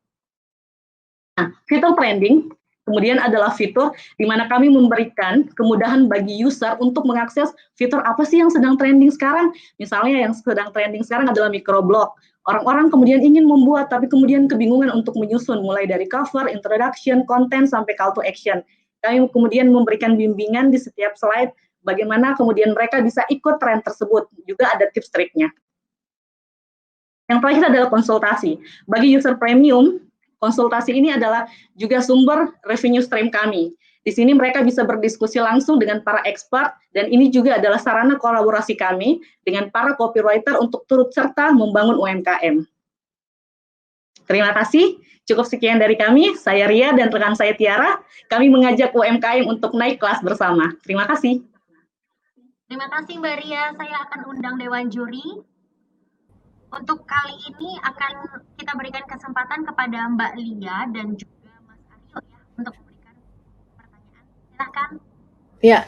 Nah, fitur trending kemudian adalah fitur di mana kami memberikan kemudahan bagi user untuk mengakses fitur apa sih yang sedang trending sekarang. Misalnya yang sedang trending sekarang adalah microblog. Orang-orang kemudian ingin membuat tapi kemudian kebingungan untuk menyusun mulai dari cover, introduction, content, sampai call to action. Kami kemudian memberikan bimbingan di setiap slide bagaimana kemudian mereka bisa ikut tren tersebut. Juga ada tips triknya. Yang terakhir adalah konsultasi. Bagi user premium, konsultasi ini adalah juga sumber revenue stream kami. Di sini mereka bisa berdiskusi langsung dengan para expert, dan ini juga adalah sarana kolaborasi kami dengan para copywriter untuk turut serta membangun UMKM. Terima kasih. Cukup sekian dari kami. Saya Ria dan rekan saya Tiara. Kami mengajak UMKM untuk naik kelas bersama. Terima kasih.
Terima kasih Mbak Ria. Saya akan undang Dewan Juri. Untuk kali ini akan kita berikan kesempatan kepada Mbak Lia dan juga Mas Aryo ya untuk memberikan pertanyaan. Silakan.
Ya,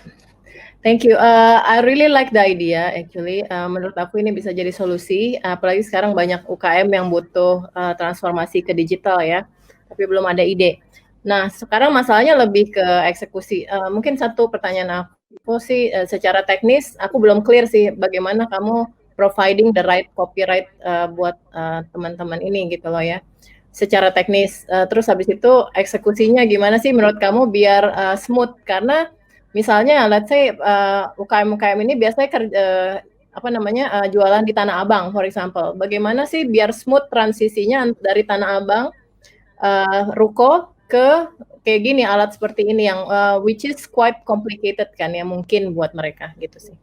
thank you. I really like the idea actually. Menurut aku ini bisa jadi solusi. Apalagi sekarang banyak UKM yang butuh transformasi ke digital ya, tapi belum ada ide. Nah, sekarang masalahnya lebih ke eksekusi. Mungkin satu pertanyaan aku sih, secara teknis aku belum clear sih bagaimana kamu providing the right copyright buat teman-teman ini gitu loh ya, secara teknis. Terus habis itu eksekusinya gimana sih menurut kamu biar smooth? Karena misalnya let's say UKM-UKM ini biasanya jualan di Tanah Abang for example. Bagaimana sih biar smooth transisinya dari Tanah Abang ruko ke kayak gini, alat seperti ini yang which is quite complicated kan ya mungkin buat mereka gitu sih.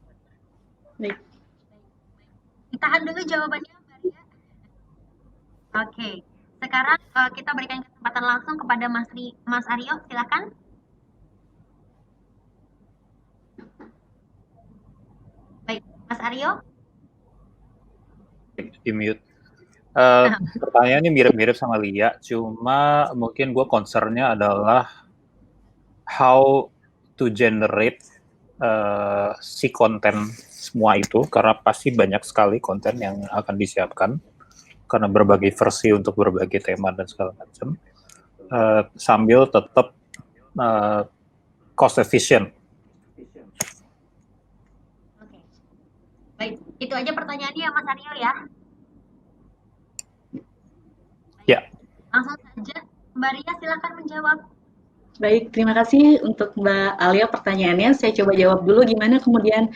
Baik.
Ditahan dulu jawabannya, Mbak Ria. Oke, sekarang kita berikan kesempatan langsung kepada Mas Aryo, silakan. Baik, Mas Aryo.
Di mute. Pertanyaannya mirip-mirip sama Lia, cuma mungkin gue concernnya adalah how to generate si konten semua itu, karena pasti banyak sekali konten yang akan disiapkan karena berbagai versi untuk berbagai tema dan segala macam, sambil tetap cost efficient.
Oke. Baik, itu aja pertanyaannya Mas Aryo ya.
Ya.
Langsung saja, Mbak Ria silakan menjawab.
Baik, terima kasih untuk Mbak Alia pertanyaannya. Saya coba jawab dulu gimana kemudian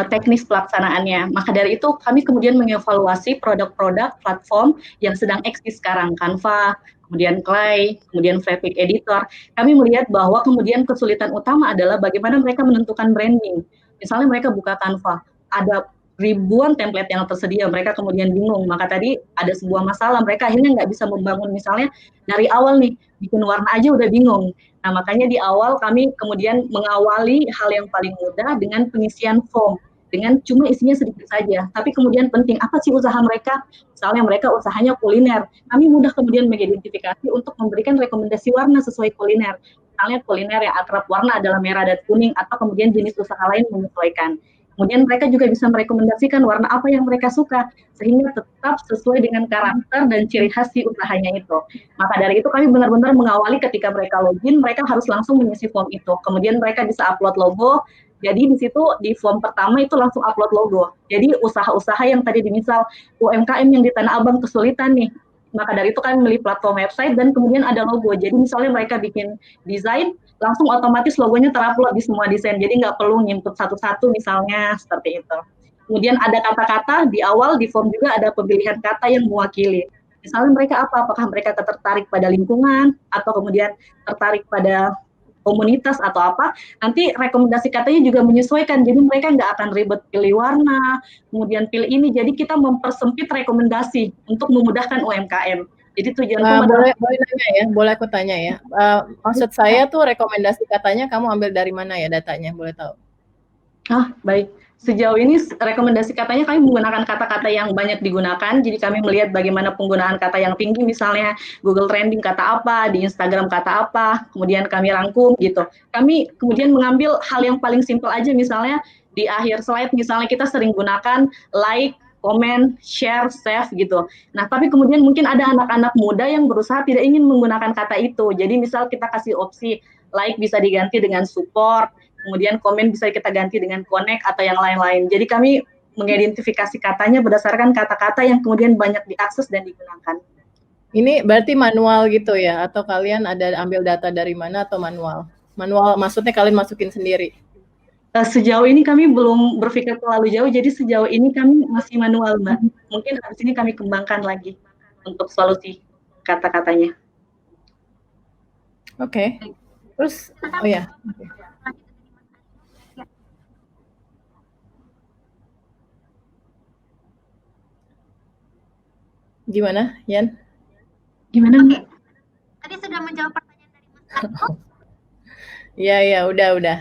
teknis pelaksanaannya. Maka dari itu kami kemudian mengevaluasi produk-produk platform yang sedang eksis sekarang, Canva, kemudian Clay, kemudian Graphic Editor. Kami melihat bahwa kemudian kesulitan utama adalah bagaimana mereka menentukan branding. Misalnya mereka buka Canva, ada ribuan template yang tersedia, mereka kemudian bingung. Maka tadi ada sebuah masalah, mereka akhirnya nggak bisa membangun misalnya dari awal nih, bikin warna aja udah bingung. Nah, makanya di awal kami kemudian mengawali hal yang paling mudah dengan pengisian form. dengan cuma isinya sedikit saja. Tapi kemudian penting, apa sih usaha mereka? Misalnya mereka usahanya kuliner. Kami mudah kemudian mengidentifikasi untuk memberikan rekomendasi warna sesuai kuliner. Misalnya kuliner yang akrab warna adalah merah dan kuning, atau kemudian jenis usaha lain menyesuaikan. Kemudian mereka juga bisa merekomendasikan warna apa yang mereka suka, sehingga tetap sesuai dengan karakter dan ciri khas si usahanya itu. Maka dari itu kami benar-benar mengawali ketika mereka login, mereka harus langsung mengisi form itu. Kemudian mereka bisa upload logo, jadi di situ di form pertama itu langsung upload logo. Jadi usaha-usaha yang tadi misal UMKM yang di Tanah Abang kesulitan nih, maka dari itu kami memilih platform website dan kemudian ada logo. Jadi misalnya mereka bikin desain, langsung otomatis logonya terupload di semua desain. Jadi nggak perlu nginput satu-satu misalnya seperti itu. Kemudian ada kata-kata di awal di form juga ada pemilihan kata yang mewakili. Misalnya mereka apa? Apakah mereka tertarik pada lingkungan atau kemudian tertarik pada komunitas atau apa, nanti rekomendasi katanya juga menyesuaikan, jadi mereka nggak akan ribet pilih warna, kemudian pilih ini, jadi kita mempersempit rekomendasi untuk memudahkan UMKM. Jadi tujuan
boleh nanya ya, boleh aku tanya ya. Maksud saya tuh rekomendasi katanya kamu ambil dari mana ya datanya, boleh tahu?
Baik. Sejauh ini rekomendasi katanya kami menggunakan kata-kata yang banyak digunakan, jadi kami melihat bagaimana penggunaan kata yang tinggi, misalnya Google Trending kata apa, di Instagram kata apa, kemudian kami rangkum gitu. Kami kemudian mengambil hal yang paling simpel aja, misalnya di akhir slide, misalnya kita sering gunakan like, komen, share, save gitu. Nah, tapi kemudian mungkin ada anak-anak muda yang berusaha tidak ingin menggunakan kata itu. Jadi misal kita kasih opsi like bisa diganti dengan support, kemudian komen bisa kita ganti dengan connect atau yang lain-lain. Jadi kami mengidentifikasi katanya berdasarkan kata-kata yang kemudian banyak diakses dan digunakan.
Ini berarti manual gitu ya? Atau kalian ada ambil data dari mana atau manual? Manual maksudnya kalian masukin sendiri?
Sejauh ini kami belum berpikir terlalu jauh, jadi sejauh ini kami masih manual, Mbak. Mungkin habis ini kami kembangkan lagi untuk solusi kata-katanya.
Oke. Terus, oh ya. Gimana, Yan?
Gimana, Mbak?
Tadi sudah menjawab pertanyaan dari Mas Arko.
Iya, udah.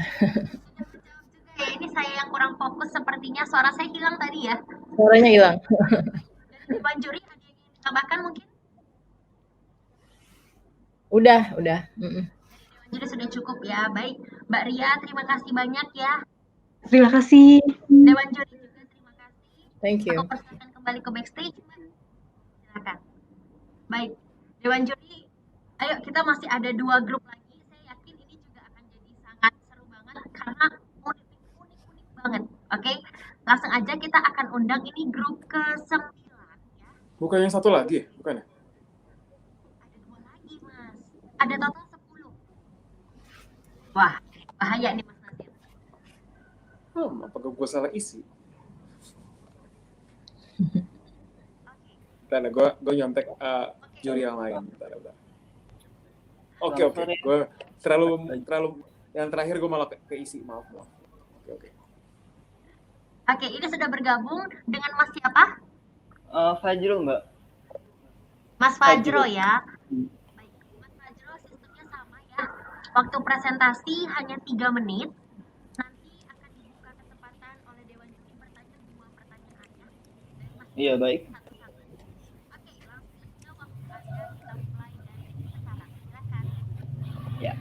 Ini saya yang kurang fokus sepertinya, suara saya hilang tadi ya.
Suaranya hilang.
Dari Dewan Juri ada yang ingin ditambahkan mungkin?
Udah.
Dewan Juri sudah cukup ya. Baik, Mbak Ria, terima kasih banyak ya.
Terima kasih.
Dewan Juri juga terima kasih.
Thank you.
Aku persilakan kembali ke backstage. Silakan. Baik, Dewan Juri, ayo kita masih ada 2 grup lagi. Saya yakin ini juga akan jadi sangat seru banget karena unik banget. Oke, langsung aja kita akan undang ini grup ke-9 ya.
Bukan yang satu lagi, bukan ya?
Ada 2 lagi, Mas. Ada total 10. Wah, bahaya nih Mas Nasir.
Apakah gue salah isi? Bentar, gue nyontek juri yang lain. Bentar. Oke. Gue terlalu yang terakhir gue malah keisi, maaf. Oke.
Oke, ini sudah bergabung dengan Mas siapa?
Fajrul, Mbak.
Mas Fajro ya. Baik, Mas Fajro sistemnya sama ya. Waktu presentasi hanya 3 menit. Nanti akan dibuka kesempatan oleh Dewan Juri bertanya 2 pertanyaan ya.
Iya, baik.
Oke, langsung saja waktu Anda kita mulai dari sekarang. Silakan.
Ya.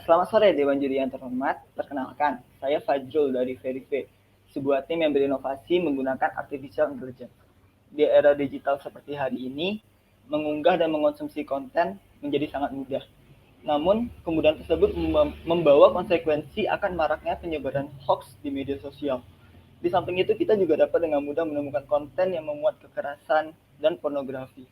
Selamat sore Dewan Juri yang terhormat. Perkenalkan, saya Fajrul dari Verify, sebuah tim yang berinovasi menggunakan artificial intelligence. Di era digital seperti hari ini, mengunggah dan mengonsumsi konten menjadi sangat mudah. Namun, kemudian tersebut membawa konsekuensi akan maraknya penyebaran hoax di media sosial. Di samping itu, kita juga dapat dengan mudah menemukan konten yang memuat kekerasan dan pornografi.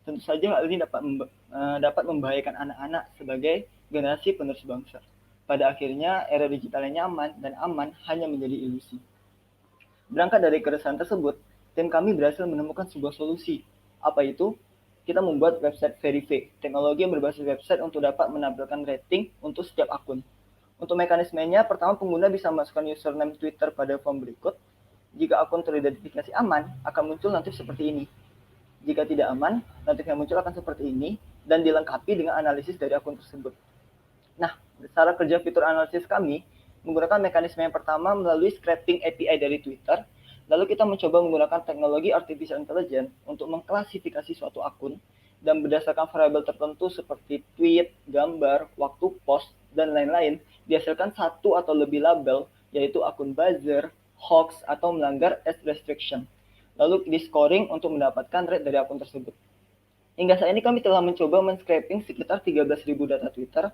Tentu saja hal ini dapat membahayakan anak-anak sebagai generasi penerus bangsa. Pada akhirnya, era digital yang nyaman dan aman hanya menjadi ilusi. Berangkat dari keresahan tersebut, tim kami berhasil menemukan sebuah solusi. Apa itu? Kita membuat website Verify, teknologi yang berbasis website untuk dapat menampilkan rating untuk setiap akun. Untuk mekanismenya, pertama pengguna bisa masukkan username Twitter pada form berikut. Jika akun teridentifikasi aman, akan muncul notif seperti ini. Jika tidak aman, notif yang muncul akan seperti ini dan dilengkapi dengan analisis dari akun tersebut. Nah, cara kerja fitur analisis kami menggunakan mekanisme yang pertama melalui scraping API dari Twitter. Lalu kita mencoba menggunakan teknologi artificial intelligence untuk mengklasifikasi suatu akun dan berdasarkan variabel tertentu seperti tweet, gambar, waktu post, dan lain-lain, dihasilkan satu atau lebih label, yaitu akun buzzer, hoax, atau melanggar age restriction. Lalu di scoring untuk mendapatkan rate dari akun tersebut. Hingga saat ini kami telah mencoba men-scraping sekitar 13.000 data Twitter.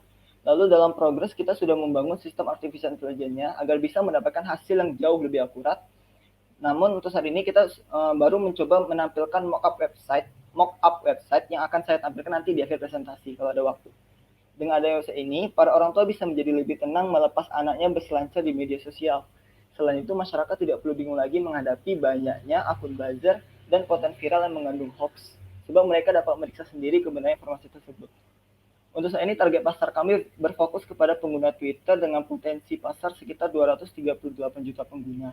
Lalu dalam progres kita sudah membangun sistem artificial intelligence-nya agar bisa mendapatkan hasil yang jauh lebih akurat. Namun untuk saat ini kita baru mencoba menampilkan mock-up website yang akan saya tampilkan nanti di akhir presentasi kalau ada waktu. Dengan adanya website ini, para orang tua bisa menjadi lebih tenang melepas anaknya berselancar di media sosial. Selain itu, masyarakat tidak perlu bingung lagi menghadapi banyaknya akun buzzer dan konten viral yang mengandung hoax, sebab mereka dapat meriksa sendiri kebenaran informasi tersebut. Untuk saat ini, target pasar kami berfokus kepada pengguna Twitter dengan potensi pasar sekitar 238 juta pengguna.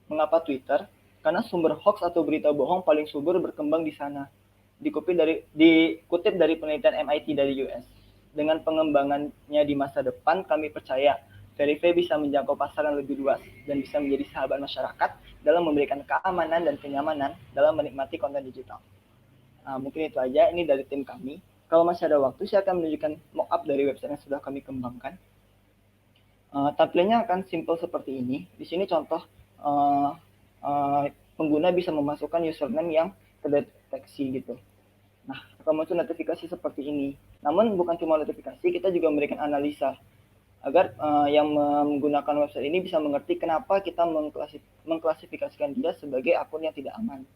Mengapa Twitter? Karena sumber hoax atau berita bohong paling subur berkembang di sana. Dikutip dari penelitian MIT dari US. Dengan pengembangannya di masa depan, kami percaya Verify bisa menjangkau pasar yang lebih luas dan bisa menjadi sahabat masyarakat dalam memberikan keamanan dan kenyamanan dalam menikmati konten digital. Mungkin itu aja, ini dari tim kami. Kalau masih ada waktu, saya akan menunjukkan mock-up dari website yang sudah kami kembangkan. Tampilannya akan simple seperti ini. Di sini contoh pengguna bisa memasukkan username yang terdeteksi gitu. Nah, akan muncul notifikasi seperti ini. Namun bukan cuma notifikasi, kita juga memberikan analisa agar yang menggunakan website ini bisa mengerti kenapa kita mengklasifikasikan dia sebagai akun yang tidak aman.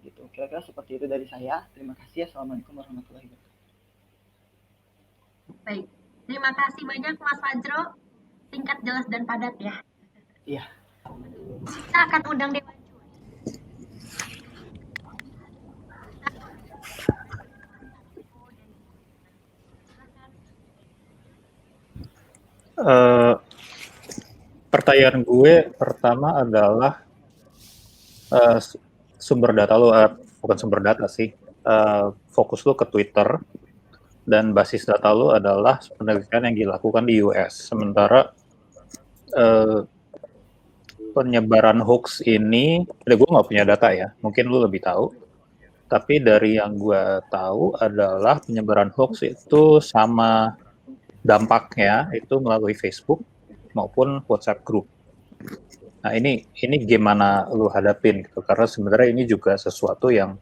Gitu. Kira-kira seperti itu dari saya. Terima kasih. Assalamualaikum warahmatullahi wabarakatuh.
Baik, terima kasih banyak Mas Fajro. Singkat, jelas, dan padat ya.
Iya.
Kita akan undang Dewan Juri.
Pertanyaan gue pertama adalah sumber data lo, bukan sumber data sih, fokus lo ke Twitter dan basis data lo adalah penelitian yang dilakukan di US. Sementara penyebaran hoax ini, gue nggak punya data ya, mungkin lo lebih tahu. Tapi dari yang gue tahu adalah penyebaran hoax itu sama dampaknya itu melalui Facebook maupun WhatsApp group. Nah ini gimana lu hadapin gitu, karena sebenarnya ini juga sesuatu yang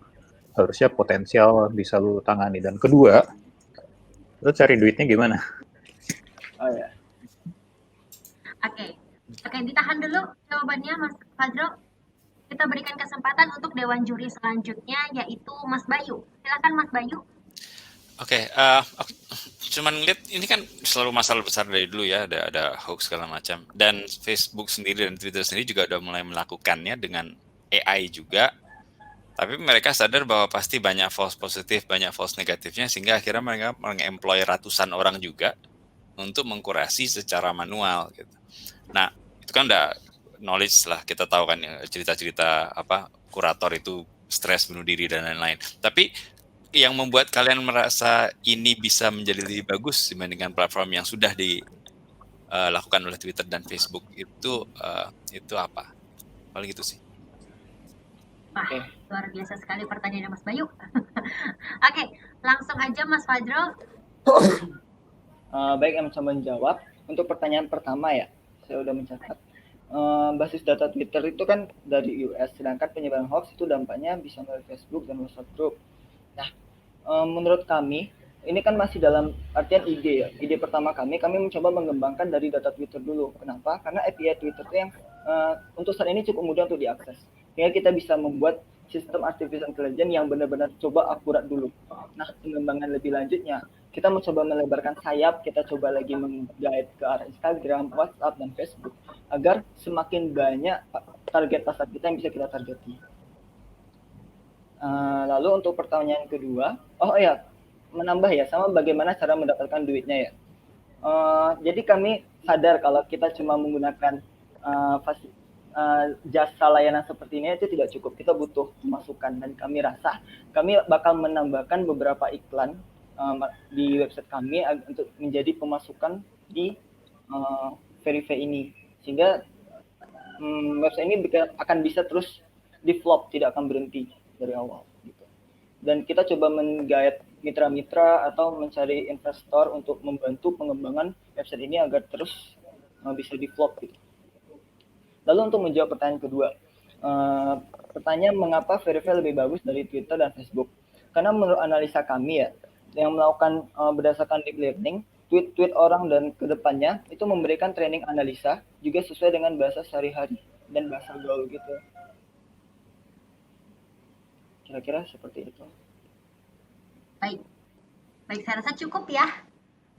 harusnya potensial bisa lu tangani. Dan kedua, lu cari duitnya gimana?
Oh ya.
Oke, ditahan dulu jawabannya Mas Fajro. Kita berikan kesempatan untuk Dewan Juri selanjutnya, yaitu Mas Bayu. Silakan Mas Bayu.
Oke, cuman ngeliat ini kan selalu masalah besar dari dulu ya, ada hoax segala macam, dan Facebook sendiri dan Twitter sendiri juga udah mulai melakukannya dengan AI juga, tapi mereka sadar bahwa pasti banyak false positif, banyak false negatifnya, sehingga akhirnya mereka meng-employ ratusan orang juga untuk mengkurasi secara manual gitu. Nah itu kan udah knowledge lah, kita tahu kan cerita-cerita apa kurator itu stres, bunuh diri dan lain-lain. Tapi yang membuat kalian merasa ini bisa menjadi lebih bagus dibandingkan platform yang sudah dilakukan oleh Twitter dan Facebook itu apa? Paling gitu sih.
Wah, luar biasa sekali pertanyaannya Mas Bayu. Oke, langsung aja Mas Fajro.
Baik, yang mencoba menjawab. Untuk pertanyaan pertama ya, saya udah mencatat. Basis data Twitter itu kan dari US, sedangkan penyebaran hoax itu dampaknya bisa melalui Facebook dan WhatsApp group. Nah, menurut kami, ini kan masih dalam artian ide ya. Ide pertama kami mencoba mengembangkan dari data Twitter dulu. Kenapa? Karena API Twitter itu yang untuk saat ini cukup mudah untuk diakses. Sehingga kita bisa membuat sistem artificial intelligence yang benar-benar coba akurat dulu. Nah, pengembangan lebih lanjutnya, kita mencoba melebarkan sayap, kita coba lagi menggait ke arah Instagram, WhatsApp, dan Facebook, agar semakin banyak target pasar kita yang bisa kita targeti. Lalu untuk pertanyaan kedua, menambah ya, sama bagaimana cara mendapatkan duitnya ya. Jadi kami sadar kalau kita cuma menggunakan jasa layanan seperti ini itu tidak cukup, kita butuh masukan, dan kami rasa kami bakal menambahkan beberapa iklan di website kami untuk menjadi pemasukan di Verify ini. sehingga website ini akan bisa terus develop, tidak akan berhenti dari awal gitu. Dan kita coba menggait mitra-mitra atau mencari investor untuk membantu pengembangan website ini agar terus bisa develop gitu. Lalu untuk menjawab pertanyaan kedua, pertanyaan mengapa Verify lebih bagus dari Twitter dan Facebook? Karena menurut analisa kami ya, yang melakukan berdasarkan deep learning, tweet-tweet orang dan kedepannya itu memberikan training analisa juga sesuai dengan bahasa sehari-hari dan bahasa gaul gitu. Kira-kira seperti itu.
Baik, saya rasa cukup ya.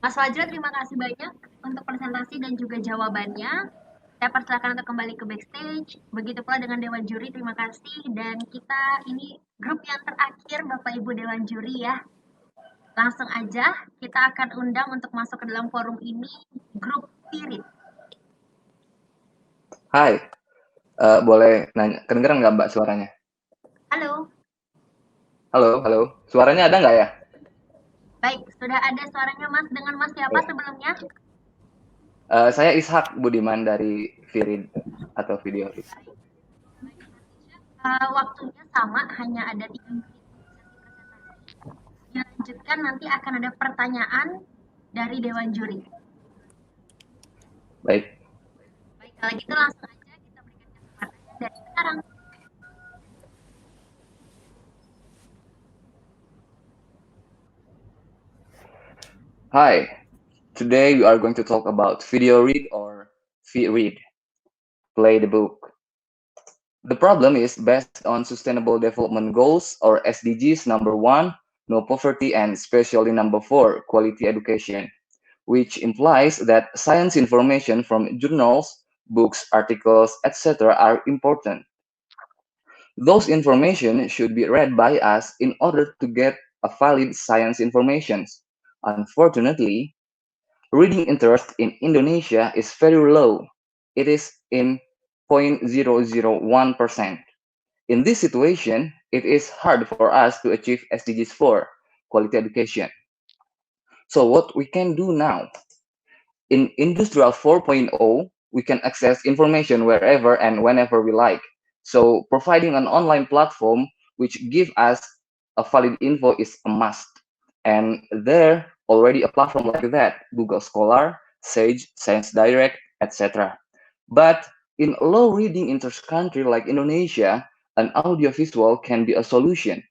Mas Fajrul, terima kasih banyak untuk presentasi dan juga jawabannya. Saya persilakan untuk kembali ke backstage. Begitu pula dengan Dewan Juri, terima kasih. Dan kita ini grup yang terakhir, Bapak Ibu Dewan Juri ya. Langsung aja kita akan undang untuk masuk ke dalam forum ini grup Pirit.
Hai, boleh nanya, kedengeran nggak Mbak suaranya?
Halo.
Halo, suaranya ada nggak ya?
Baik, sudah ada suaranya Mas. Dengan Mas siapa sebelumnya?
Saya Ishak Budiman dari Virid atau Video.
Waktunya sama, hanya ada 3 menit. Dilanjutkan nanti akan ada pertanyaan dari Dewan Juri.
Baik.
Baik, kalau gitu langsung aja kita berikan kesempatan dari sekarang.
Hi, today we are going to talk about video read or read, play the book. The problem is based on Sustainable Development Goals or SDGs number 1, no poverty, and especially number 4, quality education, which implies that science information from journals, books, articles, etc. are important. Those information should be read by us in order to get a valid science information. Unfortunately, reading interest in Indonesia is very low. It is in 0.001%. In this situation, it is hard for us to achieve SDGs 4, quality education. So what we can do now? In Industrial 4.0, we can access information wherever and whenever we like. So providing an online platform which gives us a valid info is a must. And there already a platform like that, Google Scholar, Sage, Science Direct, etc. But in a low reading interest country like Indonesia, an audiovisual can be a solution.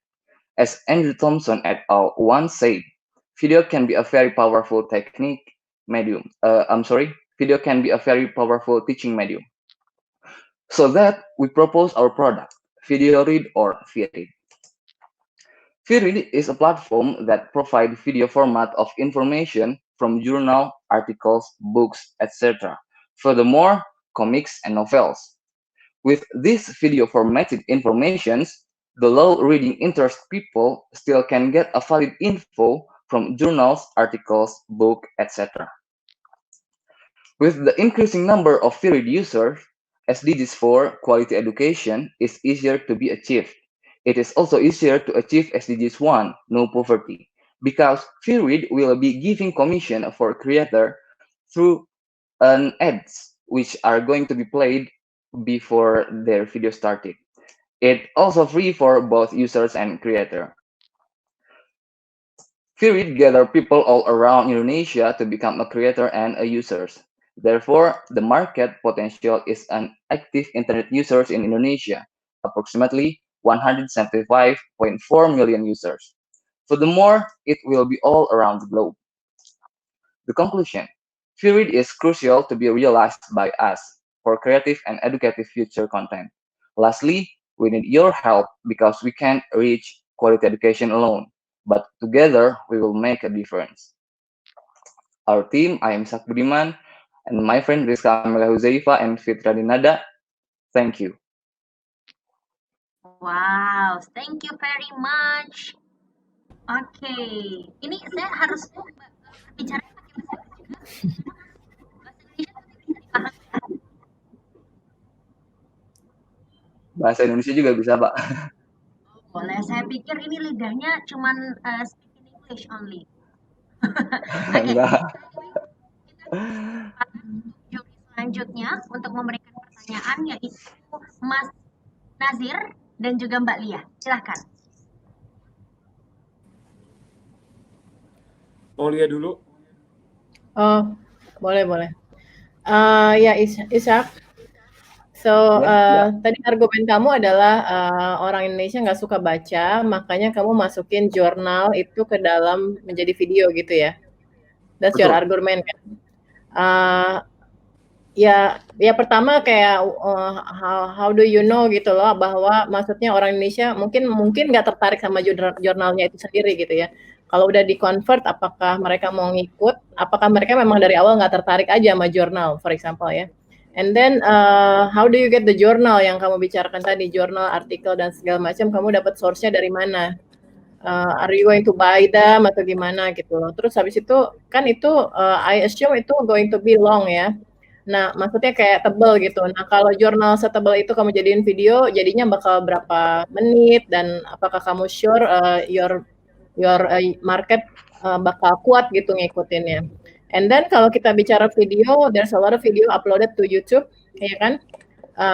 As Andrew Thompson et al. Once said, video can be a very powerful video can be a very powerful teaching medium. So that we propose our product, Video Read or VRead. VRead is a platform that provides video format of information from journal, articles, books, etc. Furthermore, comics and novels. With this video formatted information, the low reading interest people still can get a valid info from journals, articles, books, etc. With the increasing number of VRead users, SDGs 4 quality education is easier to be achieved. It is also easier to achieve SDGs 1, no poverty, because VRead will be giving commission for creator through an ads, which are going to be played before their video started. It also free for both users and creator. VRead gather people all around Indonesia to become a creator and a users. Therefore, the market potential is an active internet users in Indonesia, approximately 175.4 million users. Furthermore, it will be all around the globe. The conclusion, VRead is crucial to be realized by us for creative and educative future content. Lastly, we need your help because we can't reach quality education alone, but together we will make a difference. Our team, I am Ishak Budiman, and my friend Rizka Amelia Huzaifa and Fitra Dinada. Thank you.
Wow, thank you very much. Oke, ini saya harus bicara pakai bahasa Inggris juga.
Bahasa Indonesia juga bisa, Pak.
Boleh, saya pikir ini lidahnya cuman speaking English only.
Enggak.
Selanjutnya untuk memberikan pertanyaan yaitu Mas Nazir dan juga Mbak Lia. Silahkan.
Mau Lia dulu?
Oh, boleh. Ya, Ishak. So, tadi argumen kamu adalah orang Indonesia nggak suka baca, makanya kamu masukin jurnal itu ke dalam menjadi video gitu ya? That's your argument kan? Ya pertama kayak how do you know gitu loh bahwa maksudnya orang Indonesia mungkin nggak tertarik sama jurnalnya itu sendiri gitu ya. Kalau udah di-convert, apakah mereka mau ngikut? Apakah mereka memang dari awal nggak tertarik aja sama jurnal, for example ya? And then how do you get the journal yang kamu bicarakan tadi, jurnal, artikel dan segala macam, kamu dapat source-nya dari mana? Are you going to buy them atau gimana gitu loh. Terus habis itu kan itu I assume itu going to be long ya. Nah, maksudnya kayak tebel gitu. Nah, kalau jurnal setebel itu kamu jadiin video, jadinya bakal berapa menit dan apakah kamu sure your market bakal kuat gitu ngikutinnya. And then kalau kita bicara video, there's a lot of video uploaded to YouTube, ya kan?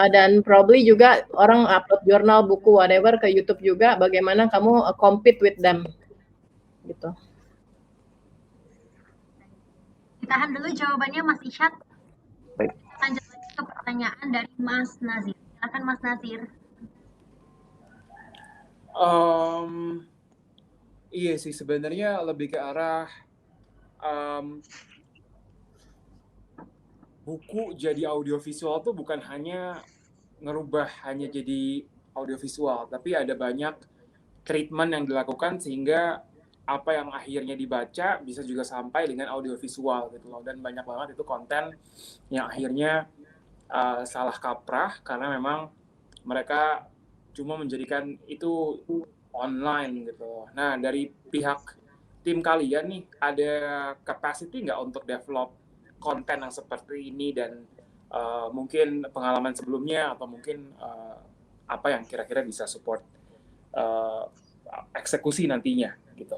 Dan probably juga orang upload jurnal, buku, whatever ke YouTube juga. Bagaimana kamu compete with them, gitu.
Ditahan dulu jawabannya Mas Isyad.
Baik.
Lanjut lagi ke pertanyaan dari Mas Nazir. Silakan Mas Nazir.
Iya sih, sebenarnya lebih ke arah buku jadi audiovisual tuh bukan hanya ngerubah hanya jadi audiovisual, tapi ada banyak treatment yang dilakukan sehingga apa yang akhirnya dibaca bisa juga sampai dengan audiovisual gitu loh. Dan banyak banget itu konten yang akhirnya salah kaprah karena memang mereka cuma menjadikan itu online gitu. Nah, dari pihak tim kalian nih, ada capacity nggak untuk develop konten yang seperti ini dan mungkin pengalaman sebelumnya atau mungkin apa yang kira-kira bisa support eksekusi nantinya gitu.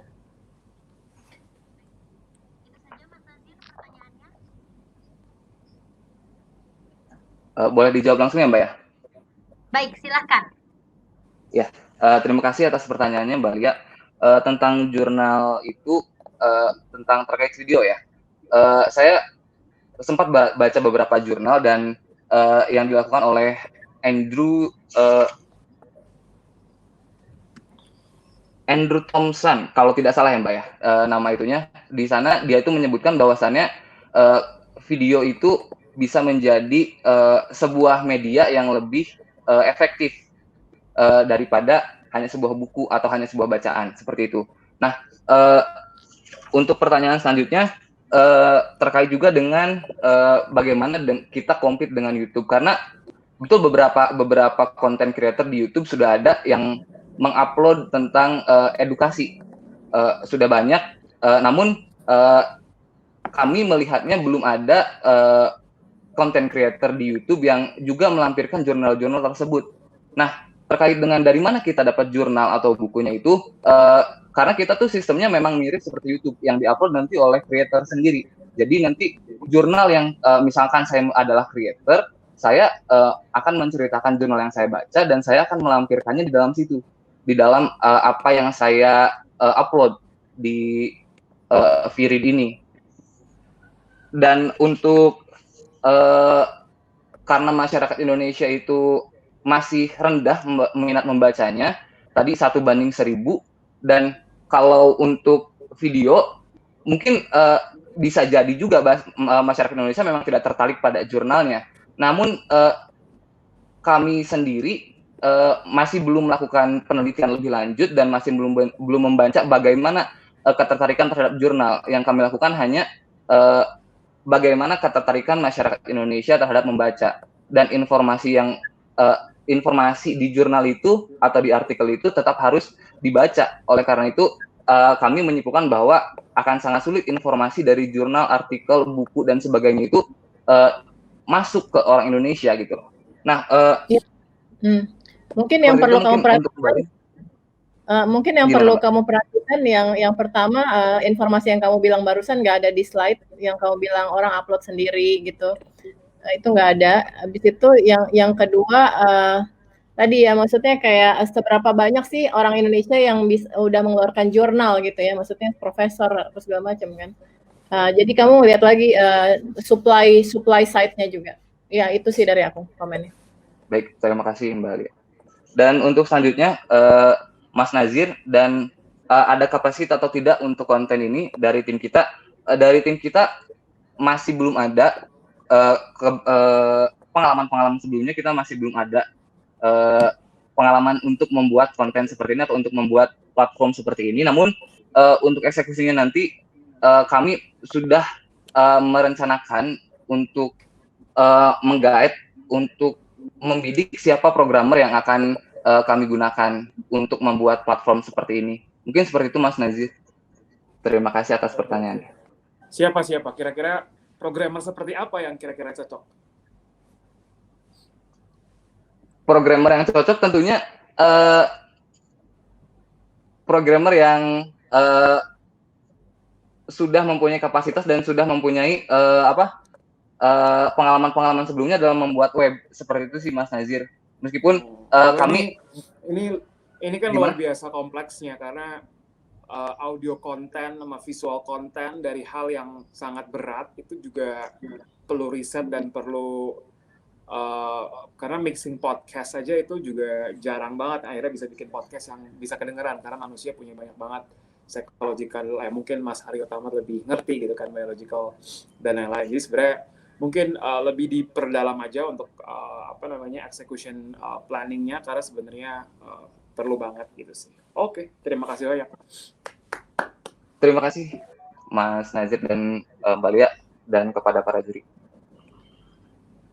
Boleh dijawab langsung ya Mbak ya?
Baik, silahkan.
Ya, terima kasih atas pertanyaannya Mbak Lia. Tentang jurnal itu, tentang terkait video ya. Saya sempat baca beberapa jurnal dan yang dilakukan oleh Andrew Thompson, kalau tidak salah ya Mbak ya, nama itunya. Di sana dia itu menyebutkan bahwasannya video itu bisa menjadi sebuah media yang lebih efektif daripada hanya sebuah buku atau hanya sebuah bacaan, seperti itu. Nah, untuk pertanyaan selanjutnya, terkait juga dengan bagaimana kita compete dengan YouTube, karena betul beberapa konten creator di YouTube sudah ada yang mengupload tentang edukasi, sudah banyak, namun kami melihatnya belum ada konten creator di YouTube yang juga melampirkan jurnal-jurnal tersebut. Nah, terkait dengan dari mana kita dapat jurnal atau bukunya itu, karena kita tuh sistemnya memang mirip seperti YouTube yang diupload nanti oleh creator sendiri. Jadi nanti jurnal yang misalkan saya adalah creator, saya akan menceritakan jurnal yang saya baca dan saya akan melampirkannya di dalam situ, di dalam apa yang saya upload di Virid ini. Dan untuk karena masyarakat Indonesia itu masih rendah minat membacanya, tadi 1:1000, dan kalau untuk video mungkin bisa jadi juga masyarakat Indonesia memang tidak tertarik pada jurnalnya. Namun kami sendiri masih belum melakukan penelitian lebih lanjut dan masih belum membaca bagaimana ketertarikan terhadap jurnal. Yang kami lakukan hanya bagaimana ketertarikan masyarakat Indonesia terhadap membaca, dan informasi di jurnal itu atau di artikel itu tetap harus dibaca. Oleh karena itu kami menyimpulkan bahwa akan sangat sulit informasi dari jurnal, artikel, buku dan sebagainya itu masuk ke orang Indonesia gitu. Nah,
mungkin yang perlu kamu perhatikan, kamu perhatikan yang pertama, informasi yang kamu bilang barusan nggak ada di slide, yang kamu bilang orang upload sendiri gitu. itu nggak ada. Habis itu yang kedua, tadi ya maksudnya kayak seberapa banyak sih orang Indonesia yang udah mengeluarkan jurnal gitu ya, maksudnya profesor atau segala macam kan. Jadi kamu lihat lagi supply side-nya juga. Ya itu sih dari aku komennya.
Baik, terima kasih Mbak Lia. Dan untuk selanjutnya Mas Nazir, dan ada kapasitas atau tidak untuk konten ini dari tim kita? Dari tim kita masih belum ada pengalaman-pengalaman sebelumnya, kita masih belum ada pengalaman untuk membuat konten seperti ini atau untuk membuat platform seperti ini. Namun untuk eksekusinya nanti kami sudah merencanakan untuk meng-guide, untuk membidik siapa programmer yang akan kami gunakan untuk membuat platform seperti ini. Mungkin seperti itu Mas Nazir. Terima kasih atas pertanyaannya.
Siapa kira-kira programmer seperti apa yang kira-kira cocok?
Programmer yang cocok tentunya programmer yang sudah mempunyai kapasitas dan sudah mempunyai pengalaman-pengalaman sebelumnya dalam membuat web. Seperti itu sih Mas Nazir. Meskipun kami
ini kan luar biasa kompleksnya, karena audio konten sama visual konten dari hal yang sangat berat itu juga perlu riset dan perlu karena mixing podcast saja itu juga jarang banget akhirnya bisa bikin podcast yang bisa kedengeran, karena manusia punya banyak banget psychological, mungkin Mas Aryo Tamar lebih ngerti gitu kan, biological dan lain-lain. Jadi sebenarnya mungkin lebih diperdalam aja untuk execution planningnya, karena sebenarnya perlu banget gitu sih. Oke, terima kasih banyak.
Terima kasih Mas Nazir dan Mbak Lia, dan kepada para juri.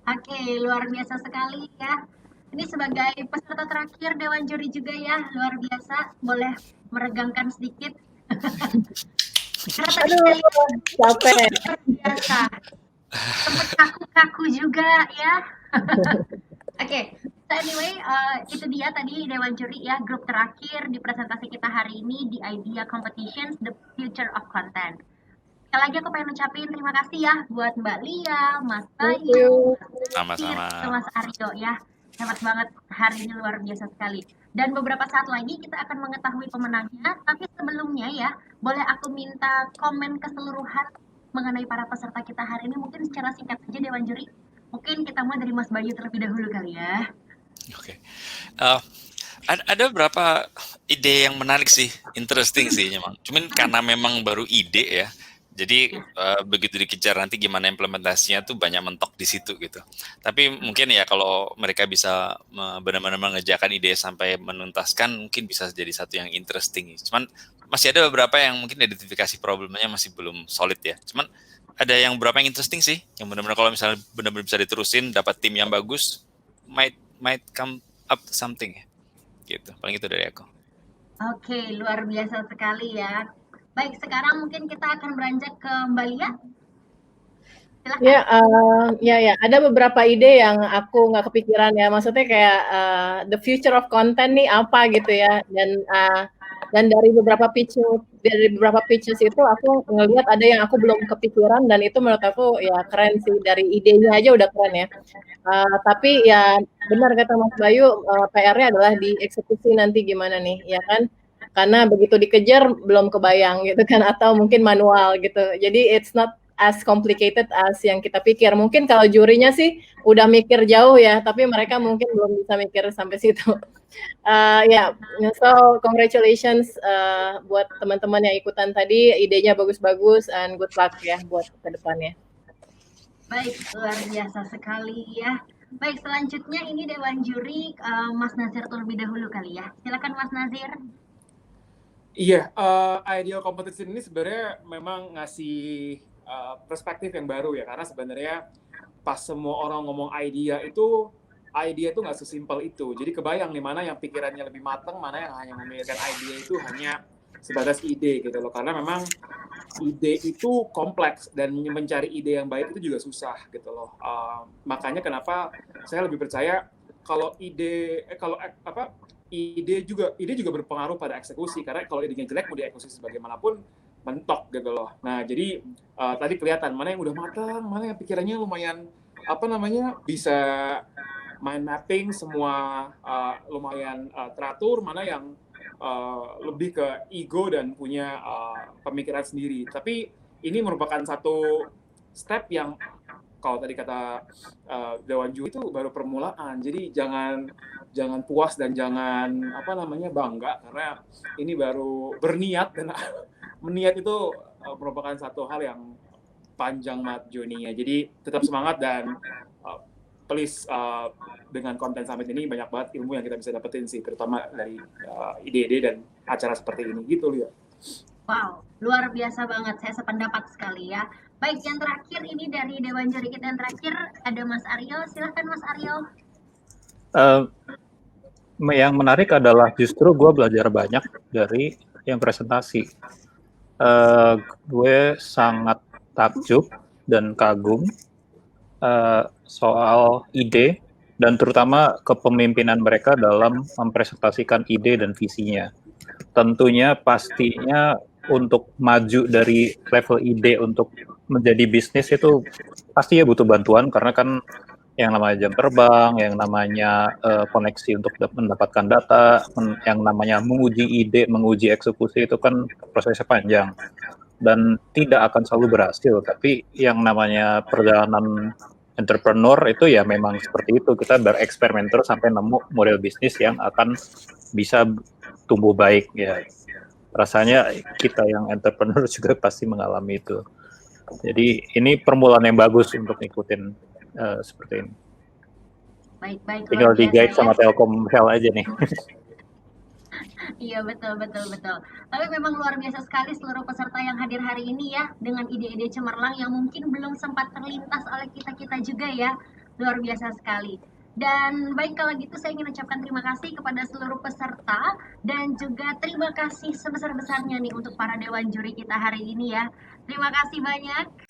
Oke, luar biasa sekali ya. Ini sebagai peserta terakhir Dewan Juri juga ya, luar biasa. Boleh meregangkan sedikit.
Aduh, capek.
Biasa. Sempat kaku-kaku juga ya. Oke, so anyway, itu dia tadi Dewan Juri ya, grup terakhir di presentasi kita hari ini di Idea Competitions, The Future of Content. Sekali lagi aku pengen ucapin terima kasih ya buat Mbak Lia, Mas Bayu,
Sama-sama.
Mas Aryo ya. Hebat banget, hari ini luar biasa sekali. Dan beberapa saat lagi kita akan mengetahui pemenangnya, tapi sebelumnya ya, boleh aku minta komen keseluruhan mengenai para peserta kita hari ini, mungkin secara singkat saja Dewan Juri. Mungkin kita mulai dari Mas Bayu terlebih dahulu kali ya.
Oke. Ada beberapa ide yang menarik sih, interesting sih memang. Cuman karena memang baru ide ya, jadi begitu dikejar nanti gimana implementasinya tuh banyak mentok di situ gitu. Tapi mungkin ya kalau mereka bisa benar-benar mengerjakan ide sampai menuntaskan, mungkin bisa jadi satu yang interesting. Cuman masih ada beberapa yang mungkin identifikasi problemnya masih belum solid ya. Cuman ada yang beberapa yang interesting sih, yang benar-benar kalau misalnya benar-benar bisa diterusin, dapat tim yang bagus, might come up to something ya. Gitu. Paling itu dari aku.
Oke, luar biasa sekali ya. Baik, sekarang mungkin kita akan beranjak ke Mbak Lia. Silakan.
Ya, ada beberapa ide yang aku nggak kepikiran ya. Maksudnya kayak the future of content nih apa gitu ya. Dan dari beberapa pitches itu aku ngelihat ada yang aku belum kepikiran, dan itu menurut aku ya keren sih, dari idenya aja udah keren ya. Tapi ya benar kata Mas Bayu, PR-nya adalah dieksekusi nanti gimana nih, ya kan? Karena begitu dikejar belum kebayang gitu kan, atau mungkin manual gitu. Jadi it's not as complicated as yang kita pikir. Mungkin kalau jurinya sih udah mikir jauh ya, tapi mereka mungkin belum bisa mikir sampai situ. So congratulations buat teman-teman yang ikutan tadi, idenya bagus-bagus, and good luck ya buat ke depannya.
Baik, luar biasa sekali ya. Baik, selanjutnya ini Dewan Juri, Mas Nazir terlebih dahulu kali ya. Silakan Mas Nazir.
Iya, Ideal Competition ini sebenarnya memang ngasih perspektif yang baru ya, karena sebenarnya pas semua orang ngomong idea tuh nggak sesimpel itu. Jadi kebayang nih mana yang pikirannya lebih matang, mana yang hanya memikirkan idea itu hanya sebatas ide gitu loh. Karena memang ide itu kompleks dan mencari ide yang baik itu juga susah gitu loh. Makanya kenapa saya lebih percaya kalau ide juga berpengaruh pada eksekusi, karena kalau idenya jelek mau dieksekusi sebagaimanapun mentok gitu loh. Nah, jadi tadi kelihatan mana yang udah matang, mana yang pikirannya lumayan bisa mind mapping semua, lumayan teratur, mana yang lebih ke ego dan punya pemikiran sendiri. Tapi ini merupakan satu step yang kalau tadi kata Dewan Juri itu baru permulaan. Jadi jangan puas dan jangan bangga, karena ini baru berniat, dan meniat itu merupakan satu hal yang panjang banget journey-nya. Jadi tetap semangat dan please, dengan konten summit ini banyak banget ilmu yang kita bisa dapetin sih, terutama dari ide-ide dan acara seperti ini gitu ya.
Wow, luar biasa banget. Saya sependapat sekali ya. Baik, yang terakhir ini dari Dewan Juri kita yang terakhir ada Mas Aryo. Silahkan Mas Aryo.
Yang menarik adalah justru gue belajar banyak dari yang presentasi. Gue sangat takjub dan kagum soal ide dan terutama kepemimpinan mereka dalam mempresentasikan ide dan visinya. Tentunya pastinya untuk maju dari level ide untuk menjadi bisnis itu pasti ya butuh bantuan, karena kan yang namanya jam terbang, yang namanya koneksi untuk mendapatkan data, yang namanya menguji ide, menguji eksekusi itu kan prosesnya panjang dan tidak akan selalu berhasil. Tapi yang namanya perjalanan entrepreneur itu ya memang seperti itu, kita bereksperimen terus sampai nemu model bisnis yang akan bisa tumbuh baik ya. Rasanya kita yang entrepreneur juga pasti mengalami itu. Jadi ini permulaan yang bagus untuk ngikutin seperti ini.
Baik.
Tinggal di-guide sama Telkomsel aja nih.
Iya, betul. Tapi memang luar biasa sekali seluruh peserta yang hadir hari ini ya, dengan ide-ide cemerlang yang mungkin belum sempat terlintas oleh kita juga ya. Luar biasa sekali. Dan baik, kalau gitu saya ingin ucapkan terima kasih kepada seluruh peserta dan juga terima kasih sebesar-besarnya nih untuk para Dewan Juri kita hari ini ya. Terima kasih banyak.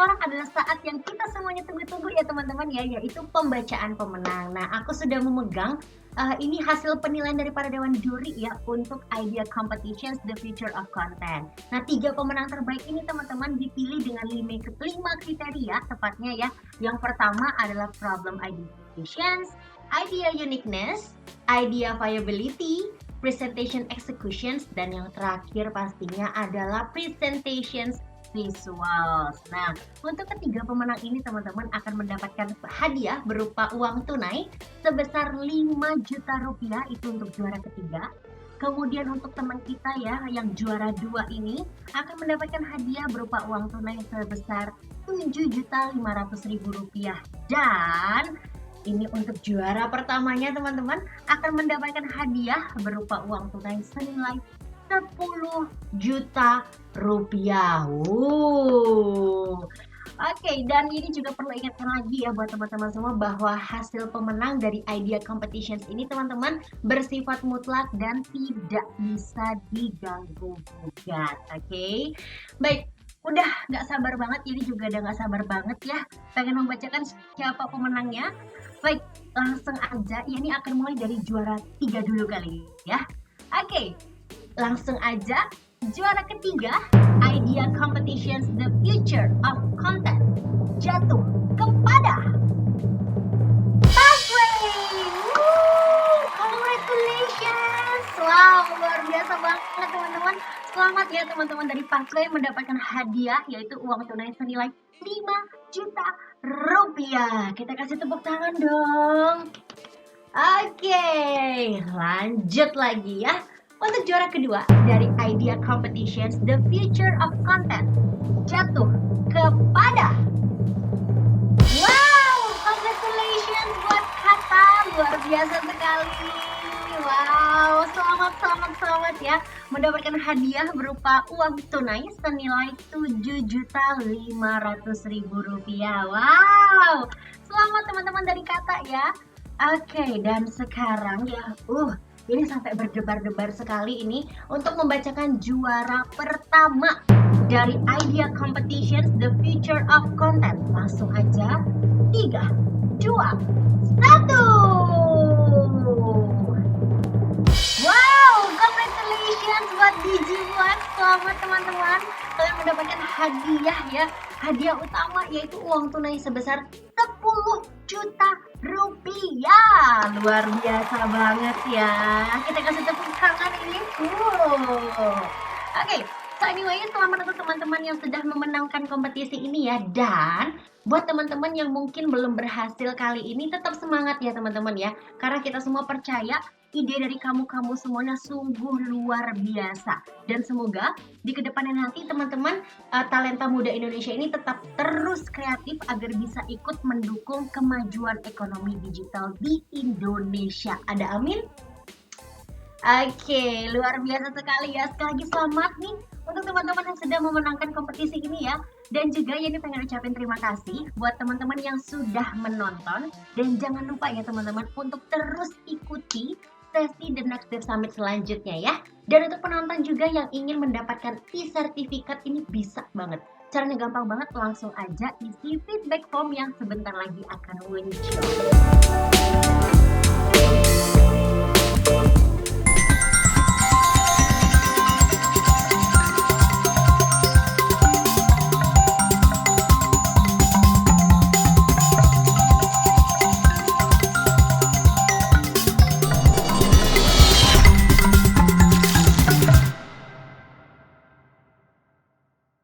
Sekarang adalah saat yang kita semuanya tunggu-tunggu ya teman-teman ya, yaitu pembacaan pemenang. Nah, aku sudah memegang ini hasil penilaian dari para Dewan Juri ya untuk Idea Competitions The Future of Content. Nah, 3 pemenang terbaik ini teman-teman dipilih dengan 5 kriteria tepatnya ya. Yang pertama adalah Problem Identifications, Idea Uniqueness, Idea Viability, Presentation Executions, dan yang terakhir pastinya adalah Presentations Visuals. Nah, untuk ketiga pemenang ini teman-teman akan mendapatkan hadiah berupa uang tunai sebesar 5 juta rupiah, itu untuk juara ketiga. Kemudian untuk teman kita ya yang juara 2 ini akan mendapatkan hadiah berupa uang tunai sebesar 7.500.000 rupiah. Dan ini untuk juara pertamanya teman-teman akan mendapatkan hadiah berupa uang tunai senilai 10 juta rupiah. Oke, dan ini juga perlu ingatkan lagi ya buat teman-teman semua bahwa hasil pemenang dari Idea Competitions ini teman-teman bersifat mutlak dan tidak bisa diganggu-gugat. Oke, baik. Udah nggak sabar banget, ini juga udah nggak sabar banget ya pengen membacakan siapa pemenangnya. Baik, langsung aja. Ini akan mulai dari juara 3 dulu kali ya. Oke. Langsung aja, juara ketiga Idea Competitions The Future of Content jatuh kepada Pathway. Congratulations. Wow, luar biasa banget teman-teman. Selamat ya teman-teman dari Pathway mendapatkan hadiah yaitu uang tunai senilai 5 juta rupiah. Kita kasih tepuk tangan dong. Oke, lanjut lagi ya. Untuk juara kedua dari Idea Competitions The Future of Content jatuh kepada wow, congratulations buat Kata, luar biasa sekali. Wow, selamat ya mendapatkan hadiah berupa uang tunai senilai 7.500.000 rupiah. Wow, selamat teman-teman dari Kata ya. Oke, dan sekarang ya ini sampai berdebar-debar sekali ini untuk membacakan juara pertama dari Idea Competitions The Future of Content. Langsung aja, 3, 2, 1. Wow, congratulations buat DigiFlux. Selamat teman-teman, kalian mendapatkan hadiah ya. Hadiah utama yaitu uang tunai sebesar 10 juta rupiah. Luar biasa banget ya. Kita kasih tepuk tangan ini. Oke, so anyway, selamat untuk teman-teman yang sudah memenangkan kompetisi ini ya. Dan buat teman-teman yang mungkin belum berhasil kali ini, tetap semangat ya teman-teman ya. Karena kita semua percaya ide dari kamu-kamu semuanya sungguh luar biasa. Dan semoga di kedepannya nanti teman-teman talenta muda Indonesia ini tetap terus kreatif agar bisa ikut mendukung kemajuan ekonomi digital di Indonesia. Ada amin? Oke, luar biasa sekali ya. Sekali lagi selamat nih untuk teman-teman yang sudah memenangkan kompetisi ini ya. Dan juga ya, ini pengen ucapin terima kasih buat teman-teman yang sudah menonton. Dan jangan lupa ya teman-teman untuk terus ikuti sesi The Next Step Summit selanjutnya ya. Dan untuk penonton juga yang ingin mendapatkan e-sertifikat ini bisa banget. Caranya gampang banget, langsung aja isi feedback form yang sebentar lagi akan muncul.